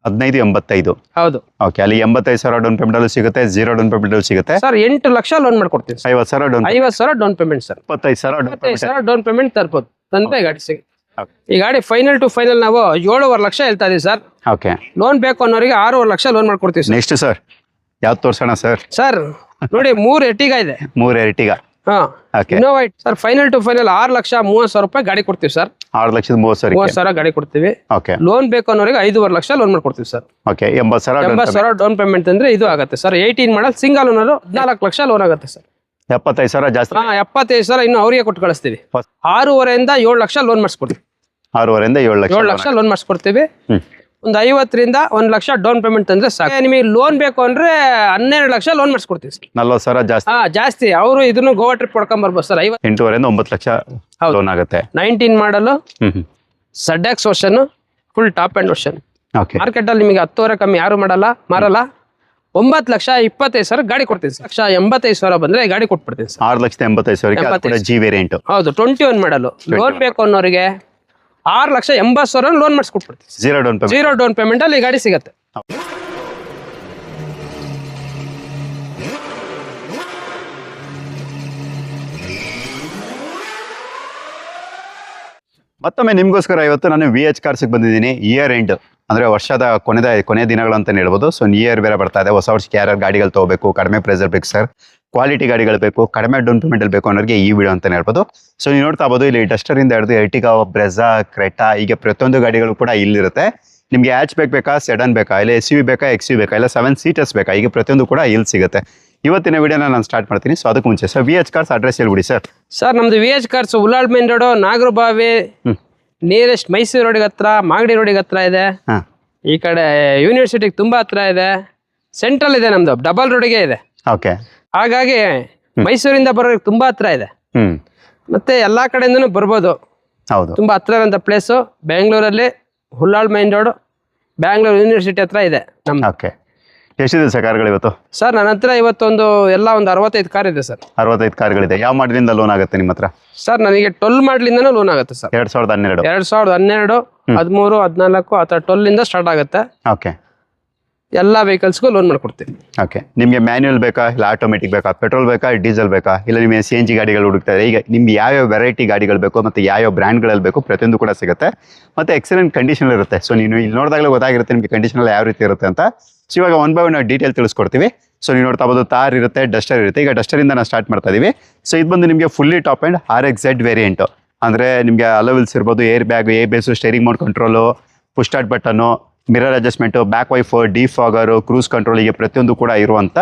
1585 ಹೌದು. ಓಕೆ, ಅಲ್ಲಿ 85,000 down payment ಅಲ್ಲಿ ಸಿಗುತ್ತೆ, 0 ಡೌನ್ ಪೇಮೆಂಟ್ ಅಲ್ಲಿ ಸಿಗುತ್ತೆ. ಸರ್ 8 ಲಕ್ಷ ಲೋನ್ ಮಾಡ್ಕೊಡ್ತೀವಿ. 50,000 down 50,000 down payment sir. 25,000 down payment ತರ್ಬೋದು ತಂದ್ರೆ ಗಾಡಿ ಸಿಗುತ್ತೆ. ಈ ಗಾಡಿ ಫೈನಲ್ ಟು ಫೈನಲ್ ನಾವು 7.5 ಲಕ್ಷ ಹೇಳ್ತಾ ಇದೀವಿ ಸರ್. ಓಕೆ, ಲೋನ್ ಬೇಕು ಅನ್ನೋರಿಗೆ 6.5 ಲಕ್ಷ ಲೋನ್ ಮಾಡ್ಕೊಡ್ತೀವಿ ಸರ್. ನೆಕ್ಸ್ಟ್ ಸರ್ ಯಾವ್ದು ತೋರ್ಸೋಣ ಸರ್? ಸರ್ ನೋಡಿ 3 ಎರ್ಟಿಗಾ ಇದೆ. 3 ಎರ್ಟಿಗಾ. ಹಾ, okay, Innova sir. Final to final 6,30,000 ರೂಪಾಯಿ ಗಾಡಿ ಕೊಡ್ತೀವಿ ಸರ್. 6,30,000 ಗಾಡಿ ಕೊಡ್ತೀವಿ. ಓಕೆ, ಲೋನ್ ಬೇಕು ಅನ್ನೋರಿಗೆ 5.5 ಲಕ್ಷ ಲೋನ್ ಮಾಡ್ಕೊಡ್ತೀವಿ ಸರ್. ಓಕೆ, 80,000 ಡೌನ್ ಪೇಮೆಂಟ್ ಅಂದ್ರೆ ಇದು ಆಗುತ್ತೆ ಸರ್. 18 ಮಾಡಲ್ ಸಿಂಗಲ್ ಓನರ್ 14 ಲಕ್ಷ ಲೋನ್ ಆಗುತ್ತೆ ಸರ್. 75,000 ಜಾಸ್ತಿ. 75,000 ಇನ್ನು ಅವರಿಗೆ ಕೊಟ್ಟು ಕಳಿಸ್ತೀವಿ. 6.5 ಇಂದ 7 ಲಕ್ಷ ಲೋನ್ ಮಾಡಿಸ್ಕೊಡ್ತೀವಿ. 6.5 ಇಂದ 7 ಲಕ್ಷ ಲೋನ್ ಮಾಡಿಸ್ಕೊಡ್ತೀವಿ. ಒಂದು 50ರಿಂದ 1 ಲಕ್ಷ ಡೌನ್ ಪೇಮೆಂಟ್ ಅಂದ್ರೆ ಸಾಕು. ನಿಮಗೆ ಲೋನ್ ಬೇಕು ಅಂದ್ರೆ 12 ಲಕ್ಷ ಲೋನ್ ಮಾಡಿಸ್ಕೊಡ್ತೀವಿ ಸರ್. 40,000 ಜಾಸ್ತಿ. ಜಾಸ್ತಿ. ಅವರು ಇದನ್ನು ಗೋವಾ ಟ್ರಿಪ್ ಹೊಡ್ಕೊಂಡ್ ಬರ್ಬೋದು ಸರ್. 8.5 ಇಂದ 9 ಲಕ್ಷ ಲೋನ್ ಆಗುತ್ತೆ. 19 ಮಾಡಲು ZX version, full top and version. Okay, market ಅಲ್ಲಿ ನಿಮಗೆ 10,000 ಕಮ್ಮಿ ಯಾರು ಮಾರಲ್ಲ. 9,25,000 ಗಾಡಿ ಕೊಡ್ತೀವಿ ಸರ್. 1,85,000 ಬಂದ್ರೆ ಗಾಡಿ ಕೊಟ್ಬಿಡ್ತೀವಿ ಸರ್. 6,85,000 G variant. ಹೌದು, 21 ಮಾಡಲು. ಲೋನ್ ಬೇಕು ಅನ್ನೋರಿಗೆ 6,80,000 ಲೋನ್ ಮಾಡಿಸ್ಕೊಟ್ಬಿಡ್ತೀವಿ. 0 ಡೌನ್ ಪೇಮೆಂಟ್ ಅಲ್ಲಿ ಗಾಡಿ ಸಿಗತ್ತೆ. ಮತ್ತೊಮ್ಮೆ ನಿಮ್ಗೋಸ್ಕರ ಇವತ್ತು ನಾನು VH ಕಾರ್ಸ್ ಬಂದಿದ್ದೀನಿ. ಇಯರ್ ಎಂಡ್ ಅಂದ್ರೆ ವರ್ಷದ ಕೊನೆ ದಿನಗಳು ಅಂತ ಹೇಳ್ಬೋದು. ಸೊ ಇಯರ್ ಬೇರೆ ಬರ್ತಾ ಇದೆ. ಹೊಸ ವರ್ಷಕ್ಕೆ ಯಾರ್ಯಾರು ಗಾಡಿಗಳು ತಗೋಬೇಕು, ಕಡಿಮೆ ಪ್ರೈಸಲ್ಲಿ ಬೇಕು ಸರ್, ಕ್ವಾಲಿಟಿ ಗಾಡಿಗಳು ಬೇಕು, ಕಡಿಮೆ ಡೌನ್ ಪೇಮೆಂಟ್ ಅಲ್ಲಿ ಬೇಕು ಅನ್ನೋರಿಗೆ ಈ ವಿಡಿಯೋ ಅಂತ ಹೇಳ್ಬೋದು. ಸೊ ನೀವು ನೋಡ್ತಾ ಇರ್ಬೋದು, ಇಲ್ಲಿ ಡಸ್ಟರ್ ಇಂದ ಹಿಡಿದು ಎರ್ಟಿಗಾ, ಬ್ರೆಜಾ, ಕ್ರೆಟಾ, ಹೀಗೆ ಪ್ರತಿಯೊಂದು ಗಾಡಿಗಳು ಕೂಡ ಇಲ್ಲಿರುತ್ತೆ. ನಿಮಗೆ ಹ್ಯಾಚ್ ಬ್ಯಾಕ್ ಬೇಕಾ, ಸೆಡನ್ ಬೇಕಾ, ಇಲ್ಲ SUV ಬೇಕಾ, XUV ಬೇಕಾ, ಇಲ್ಲ 7 ಸೀಟರ್ಸ್ ಬೇಕಾ, ಹೀಗೆ ಪ್ರತಿಯೊಂದು ಕೂಡ ಇಲ್ಲಿ ಸಿಗುತ್ತೆ. ಇವತ್ತಿನ ವಿಡಿಯೋನ ನಾನು ಸ್ಟಾರ್ಟ್ ಮಾಡ್ತೀನಿ. ಸೊ ಅದಕ್ಕೆ ಮುಂಚೆ ಸರ್ VH ಕಾರ್ಸ್ ಅಡ್ರೆಸ್ ಹೇಳ್ಬಿಡಿ ಸರ್. ಸರ್ ನಮ್ದು VH cars Ullal main road, Nagarbhavi, nearest Mysuru ರೋಡಿಗೆ ಹತ್ರ, ಮಾಗಡಿ ರೋಡಿಗೆ ಹತ್ರ ಇದೆ. ಈ ಕಡೆ ಯೂನಿವರ್ಸಿಟಿಗೆ ತುಂಬಾ ಹತ್ರ ಇದೆ. ಸೆಂಟ್ರಲ್ ಇದೆ, ನಮ್ದು ಡಬಲ್ ರೋಡಿಗೆ ಇದೆ. ಓಕೆ, ಹಾಗಾಗಿ ಮೈಸೂರಿಂದ ಬರೋರಿಗೆ ತುಂಬಾ ಹತ್ರ ಇದೆ. ಮತ್ತೆ ಎಲ್ಲಾ ಕಡೆಯಿಂದನೂ ಬರ್ಬೋದು. ಹೌದು, ತುಂಬಾ ಹತ್ರ ಇರೋಂಥ ಪ್ಲೇಸು ಬೆಂಗಳೂರಲ್ಲಿ ಹುಲ್ಲಾಳ್ ಮೈನ್ ರೋಡ್, ಬ್ಯಾಂಗ್ಳೂರ್ ಯೂನಿವರ್ಸಿಟಿ ಹತ್ರ ಇದೆ ನಮ್ದು. ಓಕೆ, ಎಷ್ಟಿದೆ ಸರ್ ಕಾರ್ಗಳು ಇವತ್ತು? ಸರ್ ನನ್ನ ಹತ್ರ ಇವತ್ತೊಂದು 65 ಕಾರ್ ಇದೆ ಸರ್. 65 ಕಾರ್ಗಳಿದೆ. ಯಾವ ಮಾಡಲಿಂದ ಲೋನ್ ಆಗುತ್ತೆ ನಿಮ್ಮ ಹತ್ರ? ಸರ್ ನನಗೆ 12 ಮಾಡಲಿಂದನೂ ಲೋನ್ ಆಗುತ್ತೆ ಸರ್. 2012, 2012, 13, 14 ಆ ಥರ 12 ಇಂದ ಸ್ಟಾರ್ಟ್ ಆಗುತ್ತೆ. ಓಕೆ, ಎಲ್ಲ ವೆಹಿಕಲ್ಸ್ಗೂ ಲೋನ್ ಮಾಡ್ಕೊಡ್ತೀವಿ. ಓಕೆ, ನಿಮಗೆ ಮ್ಯಾನ್ಯುಯಲ್ ಬೇಕಾ, ಇಲ್ಲ ಆಟೋಮೆಟಿಕ್ ಬೇಕಾ, ಪೆಟ್ರೋಲ್ ಬೇಕಾ, ಡೀಸೆಲ್ ಬೇಕಾ, ಇಲ್ಲ ನಿಮಗೆ CNG ಗಾಡಿಗಳು ಹುಡುಕ್ತಾ ಇದೆ? ಈಗ ನಿಮ್ಗೆ ಯಾವ್ಯಾವ ವೆರೈಟಿ ಗಾಡಿಗಳು ಬೇಕು ಮತ್ತು ಯಾವ್ಯಾವ ಬ್ರ್ಯಾಂಡ್ಗಳಲ್ಲಿ ಬೇಕು ಪ್ರತಿಯೊಂದು ಕೂಡ ಸಿಗುತ್ತೆ. ಮತ್ತು ಎಕ್ಸಲೆಂಟ್ ಕಂಡೀಷನ್ ಇರುತ್ತೆ. ಸೊ ನೀವು ಇಲ್ಲಿ ನೋಡಿದಾಗಲೇ ಗೊತ್ತಾಗಿರುತ್ತೆ ನಿಮಗೆ ಕಂಡೀಷನ್ ಯಾವ ರೀತಿ ಇರುತ್ತೆ ಅಂತ. ಸೊ ಇವಾಗ 1 by 1 ಡೀಟೇಲ್ ತಿಳಿಸ್ಕೊಡ್ತೀವಿ. ಸೊ ನೀವು ನೋಡ್ತಾ ಇರ್ಬೋದು, ತಾರ್ ಇರುತ್ತೆ, ಡಸ್ಟರ್ ಇರುತ್ತೆ. ಈಗ ಡಸ್ಟರಿಂದ ನಾವು ಸ್ಟಾರ್ಟ್ ಮಾಡ್ತಾ ಇದೀವಿ. ಸೊ ಇದು ಬಂದು ನಿಮಗೆ fully top and RXZ variant. ಅಂದರೆ ನಿಮಗೆ ಅಲೋವಿಲ್ಸ್ ಇರ್ಬೋದು, air bag, ABS, steering mode control, push start button, mirror adjustment, back wiper, defogger, cruise control, ಹೀಗೆ ಪ್ರತಿಯೊಂದು ಕೂಡ ಇರುವಂಥ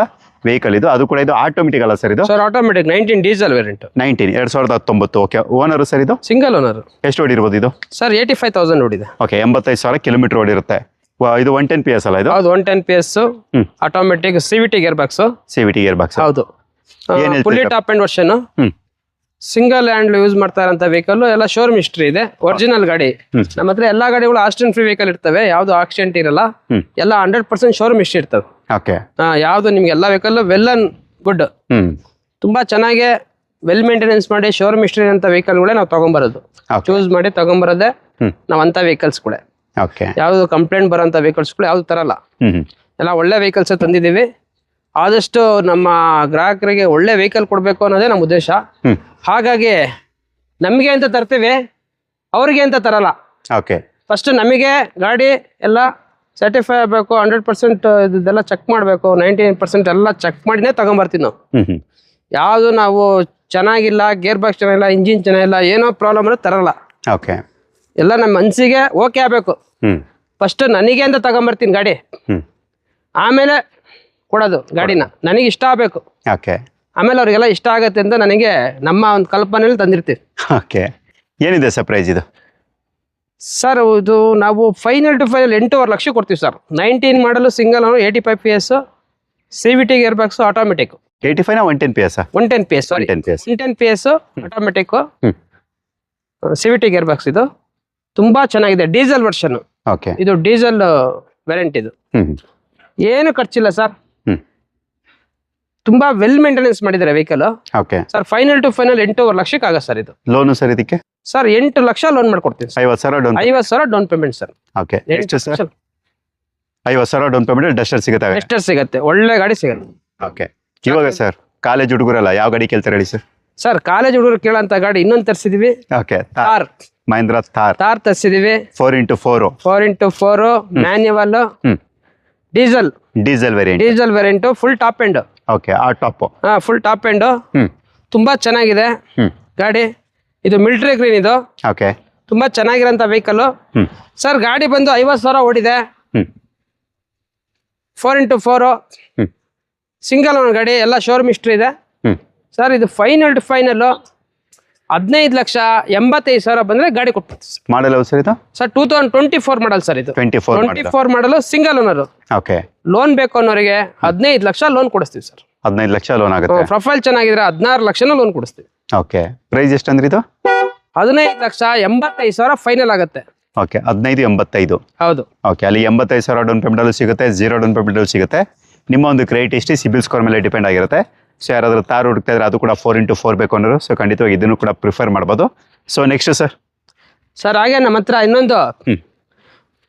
ವೆಹಿಕಲ್ ಇದು. ಅದು ಕೂಡ ಇದು ಆಟೋಮೆಟಿಕ್ ಅಲ್ಲ ಸರ್? ಇದು sir automatic 19 diesel variant. 2019. Okay, owner sir ಇದು? Single owner. ಎಷ್ಟು ಓಡಿರ್ಬೋದು ಇದು? ಸರ್ 85,000 ಓಡಿದೆ. ಓಕೆ, 85,000 ಕಿಲೋಮೀಟರ್ ಓಡಿರುತ್ತೆ. ಇದು 110 PS ಅಲ್ಲ ಇದು? ಹೌದು, 110 PS automatic CVT gear box. CVT gear box. ಹೌದು, fully top and version. Single hand use ಮಾಡ್ತಾ ಇರೋಂಥ ವೆಹಿಕಲ್. ಎಲ್ಲ ಶೋರೂಮ್ ಹಿಸ್ಟ್ರಿ ಇದೆ. ಒರಿಜಿನಲ್ ಗಾಡಿ. ನಮ್ಮ ಹತ್ರ ಎಲ್ಲಾ ಗಾಡಿಗಳು ಆಕ್ಸಿಡೆಂಟ್ ಫ್ರೀ ವೆಹಿಕಲ್ ಇರ್ತವೆ. ಯಾವ್ದು ಆಕ್ಸಿಡೆಂಟ್ ಇರಲ್ಲ. ಎಲ್ಲ 100% ಶೋರೂಮ್ ಹಿಸ್ಟ್ರಿ ಇರ್ತವೆ. ಓಕೆ, ಯಾವ್ದು ನಿಮ್ಗೆ ಎಲ್ಲ ವೆಹಿಕಲ್ ವೆಲ್ ಅಂಡ್ ಗುಡ್, ತುಂಬಾ ಚೆನ್ನಾಗಿ ವೆಲ್ ಮೇಂಟೆನೆನ್ಸ್ ಮಾಡಿ ಶೋರೂಮ್ ಹಿಸ್ಟ್ರಿ ಅಂತ ವೆಹಿಕಲ್ಗಳೇ ನಾವು ತಗೊಂಡ್ಬರೋದು. ಚೂಸ್ ಮಾಡಿ ತಗೊಂಡ್ಬರೋದೇ ನಾವ್ ಅಂತ ವೆಹಿಕಲ್ಸ್ ಕೂಡ. ಯಾವ್ದು ಕಂಪ್ಲೇಂಟ್ ಬರೋಂಥ ವೆಹಿಕಲ್ಸ್ಗಳು ಯಾವ್ದು ತರಲ್ಲ. ಎಲ್ಲ ಒಳ್ಳೆ ವೆಹಿಕಲ್ಸ್ ತಂದಿದ್ದೀವಿ. ಆದಷ್ಟು ನಮ್ಮ ಗ್ರಾಹಕರಿಗೆ ಒಳ್ಳೆ ವೆಹಿಕಲ್ ಕೊಡ್ಬೇಕು ಅನ್ನೋದೇ ನಮ್ಮ ಉದ್ದೇಶ. ಹಾಗಾಗಿ ನಮಗೆ ಅಂತ ತರ್ತೀವಿ, ಅವ್ರಿಗೆ ಅಂತ ತರಲ್ಲ. ಓಕೆ, ಫಸ್ಟ್ ನಮಗೆ ಗಾಡಿ ಎಲ್ಲ ಸರ್ಟಿಫೈ ಆಗಬೇಕು. 100% ಇದೆಲ್ಲ ಚೆಕ್ ಮಾಡಬೇಕು. 99% ಎಲ್ಲ ಚೆಕ್ ಮಾಡಿನೇ ತಗೊಂಬರ್ತೀವಿ ನಾವು. ಯಾವುದು ನಾವು ಚೆನ್ನಾಗಿಲ್ಲ, ಗೇರ್ ಬಾಕ್ಸ್ ಚೆನ್ನಾಗಿಲ್ಲ, ಇಂಜಿನ್ ಚೆನ್ನಾಗಿಲ್ಲ, ಏನೋ ಪ್ರಾಬ್ಲಮ್ ಅನ್ನೋದು ತರಲ್ಲ. ಓಕೆ, ಎಲ್ಲ ನಮ್ಮ ಮನಸ್ಸಿಗೆ ಓಕೆ ಆಗಬೇಕು. ಫಸ್ಟ್ ನನಗೆ ಅಂತ ತಗೊಂಬರ್ತೀನಿ ಗಾಡಿ, ಆಮೇಲೆ ಕೊಡೋದು ಗಾಡಿನ. ನನಗೆ ಇಷ್ಟ ಆಗಬೇಕು. ಓಕೆ, ಆಮೇಲೆ ಅವ್ರಿಗೆಲ್ಲ ಇಷ್ಟ ಆಗುತ್ತೆ ಅಂತ ನನಗೆ ನಮ್ಮ ಒಂದು ಕಲ್ಪನೆಯಲ್ಲಿ ತಂದಿರ್ತೀವಿ. ಓಕೆ, ಏನಿದೆ ಸರ್ ಪ್ರೈಸ್ ಇದು? ಸರ್ ಇದು ನಾವು ಫೈನಲ್ ಟು ಫೈನಲ್ 8.5 ಲಕ್ಷ ಕೊಡ್ತೀವಿ sir. 19 model single 85 PS, CVT gear box automatic. 85 ನಾ 110 PS? 110 PS, sorry 110 PS automatic, CVT gear box. ಇದು ತುಂಬಾ ಚೆನ್ನಾಗಿದೆ. Diesel version. ಓಕೆ, ಇದು ಡೀಸೆಲ್ ವೇರಿಯಂಟ್. ಇದು ಏನು ಖರ್ಚಿಲ್ಲ ಸರ್. ತುಂಬಾ ವೆಲ್ ಮೇಂಟೆನೆನ್ಸ್ ಮಾಡಿದ್ದಾರೆ vehicle. Okay sir, final to final 8.5 ಲಕ್ಷಕ್ಕೆ ಆಗ ಸರ್ ಇದು. ಲೋನು ಸರ್ ಇದಕ್ಕೆ? ಸರ್ 8 ಲಕ್ಷ ಲೋನ್ ಮಾಡ್ಕೊಡ್ತೀವಿ. 50,000 down 50,000 down payment sir. Okay, ಎಷ್ಟು ಸರ್? 50,000 ಡೌನ್ ಪೇಮೆಂಟ್ ಡಸ್ಟರ್ ಸಿಗುತ್ತೆ. ಡಸ್ಟರ್ ಸಿಗುತ್ತೆ, ಒಳ್ಳೆ ಗಾಡಿ ಸಿಗುತ್ತೆ. ಓಕೆ. ಇವಾಗ ಸರ್ ಕಾಲೇಜ್ ಹುಡುಗರಲ್ಲ ಯಾವ ಗಾಡಿ ಕೇಳ್ತಾರೆ ಹೇಳಿ ಸರ್? ಸರ್ ಕಾಲೇಜ್ ಹುಡುಗರು ಕೇಳೋಂಥ ಗಾಡಿ ಇನ್ನೊಂದು ತರಿಸಿದೀವಿ. ಓಕೆ. ಥಾರ್, ಮಹೇಂದ್ರ ಥಾರ್ ತರಿಸಿದೀವಿ. 4x4 4x4 manual diesel variant full top end. Okay. ಆ ಟಾಪ್ ಫುಲ್ ಟಾಪ್ ಎಂಡ್ ತುಂಬಾ ಚೆನ್ನಾಗಿದೆ ಗಾಡಿ. ಇದು ಮಿಲಿಟರಿ ಗ್ರೀನ್, ಇದು ಓಕೆ ತುಂಬಾ ಚೆನ್ನಾಗಿರೋಂಥ ವೆಹಿಕಲ್. ಸರ್ ಗಾಡಿ ಬಂದು 50,000 ಓಡಿದೆ. 4x4 ಸಿಂಗಲ್ ಓನ್ ಗಾಡಿ, ಎಲ್ಲ ಶೋರೂಮ್ ಹಿಸ್ಟ್ರಿ ಇದೆ. ಸರ್ ಇದು ಫೈನಲ್ 15,85,000 ಬಂದ್ರೆ ಗಾಡಿ ಕೊಟ್ಬಿಡ್ತೀವಿ. ಮಾಡಲ್ ಸರ್ ಇದು? ಸರ್ 2024 ಮಾಡಲ್ ಸರ್ ಇದು. 24 model single owner. Okay. Loan ಬೇಕು ಅನ್ನೋರಿಗೆ 15 ಲಕ್ಷ ಲೋನ್ ಕೊಡಿಸ್ತೀವಿ ಸರ್. 15 ಲಕ್ಷ ಲೋನ್ ಆಗುತ್ತೆ. ಪ್ರೊಫೈಲ್ ಚೆನ್ನಾಗಿದ್ರೆ 16 ಲಕ್ಷನ ಲೋನ್ ಕೊಡಿಸ್ತೀವಿ. ಓಕೆ. ಪ್ರೈಸ್ ಎಷ್ಟು ಅಂದ್ರೆ ಇದು? 15,85,000 ಫೈನಲ್ ಆಗುತ್ತೆ. ಓಕೆ. 15,85. ಹೌದು. ಓಕೆ. ಅಲ್ಲಿ 85,000 ಡೌನ್ ಪೇಮೆಂಟ್ ಅಲ್ಲಿ ಸಿಗುತ್ತೆ, 0 ಡೌನ್ ಪೇಮೆಂಟ್ ಅಲ್ಲಿ ಸಿಗುತ್ತೆ. ನಿಮ್ಮ ಒಂದು ಕ್ರೆಡಿಟ್ ಹಿಸ್ಟ್ರಿ, ಸಿಬಿಲ್ ಸ್ಕೋರ್ ಮೇಲೆ ಡಿಪೆಂಡ್ ಆಗಿರುತ್ತೆ. ಸೊ ಯಾರಾದ್ರೂ ತಾರು ಹುಡುಕ್ತಾ ಇದ್ರೆ ಅದು ಕೂಡ 4x4 ಬೇಕು ಅನ್ನೋರು, ಸೊ ಖಂಡಿತವಾಗಿ ಇದನ್ನು ಕೂಡ ಪ್ರಿಫರ್ ಮಾಡ್ಬೋದು. So next sir? ಸರ್ ಹಾಗೆ ನಮ್ಮ ಹತ್ರ ಇನ್ನೊಂದು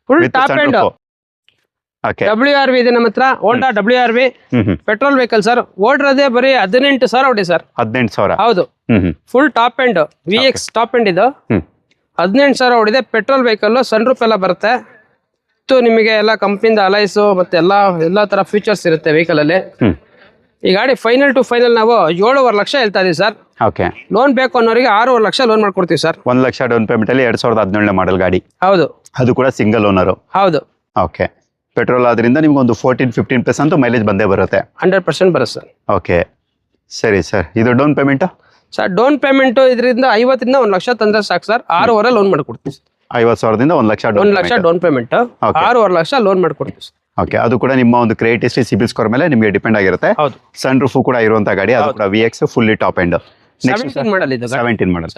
ಫುಲ್ ಟಾಪ್ ಎಂಡ್ WRV ಇದೆ ನಮ್ಮ ಹತ್ರ. ಹೋಂಡಾ WRV ಪೆಟ್ರೋಲ್ ವೆಹಿಕಲ್ ಸರ್. ಓಡಿರೋದೇ ಬರೀ 18,000 ಹೊಡಿ ಸರ್. 18,000? ಹೌದು. Full top end VX top end ಇದು. 18,000 ಹೊಡಿದೆ. ಪೆಟ್ರೋಲ್ ವೆಹಿಕಲ್, ಸನ್ ರೂಫ್ ಎಲ್ಲ ಬರುತ್ತೆ. ನಿಮಗೆ ಎಲ್ಲ ಕಂಪ್ನಿಯಿಂದ ಅಲೈಸು ಮತ್ತೆ ಎಲ್ಲ ತರ ಫೀಚರ್ಸ್ ಇರುತ್ತೆ ವೆಹಿಕಲ್ ಅಲ್ಲಿ. ಈ ಗಾಡಿ ಫೈನಲ್ ಟು ಫೈನಲ್ ನಾವು 7.5 ಲಕ್ಷ ಹೇಳ್ತಾ ಇದೀವಿ ಸರ್. ಓಕೆ. ಲೋನ್ ಬೇಕು ಅನ್ನೋರಿಗೆ 6.5 ಲಕ್ಷ ಲೋನ್ ಮಾಡ್ಕೊಡ್ತೀವಿ ಸರ್. 1 ಲಕ್ಷ ಡೌನ್ ಪೇಮೆಂಟ್ ಅಲ್ಲಿ 2017 ಮಾಡಲ್ ಗಾಡಿ. ಹೌದು. ಅದು ಕೂಡ ಸಿಂಗಲ್ ಓನರ್. ಹೌದು. ಓಕೆ. ಪೆಟ್ರೋಲ್ ಆದ್ರಿಂದ ನಿಮ್ಗೆ ಒಂದು 14-15% ಅಂತೂ ಮೈಲೇಜ್ ಬಂದೇ ಬರುತ್ತೆ. 100% ಬರುತ್ತೆ ಸರ್. ಓಕೆ ಸರಿ ಸರ್. ಇದು down payment sir? Down payment ಇದರಿಂದ 50,000 1 ಲಕ್ಷ ತಂದ್ರೆ ಸಾಕು ಸರ್. 6.5 ಲೋನ್ ಮಾಡ್ಕೊಡ್ತೀವಿ. 50,000ದಿಂದ 1 lakh down payment, 6.5 lakh loan ಮಾಡ್ಕೊಡ್ತೀವಿ. ಓಕೆ. ಅದು ಕೂಡ ನಿಮ್ಮ ಒಂದು ಕ್ರೆಡಿಟ್ ಹಿಸ್ಟ್ರಿ, ಸಿಬಿಲ್ ಸ್ಕೋರ್ ಮೇಲೆ ನಿಮಗೆ ಡಿಪೆಂಡ್ ಆಗಿರುತ್ತೆ. ಹೌದು. ಸನ್ ರೂಫ್ ಕೂಡ ಇರುವಂತ ಗಾಡಿ, ಅದು ಕೂಡ VX fully top end. 17 model ಇದು. 17 model.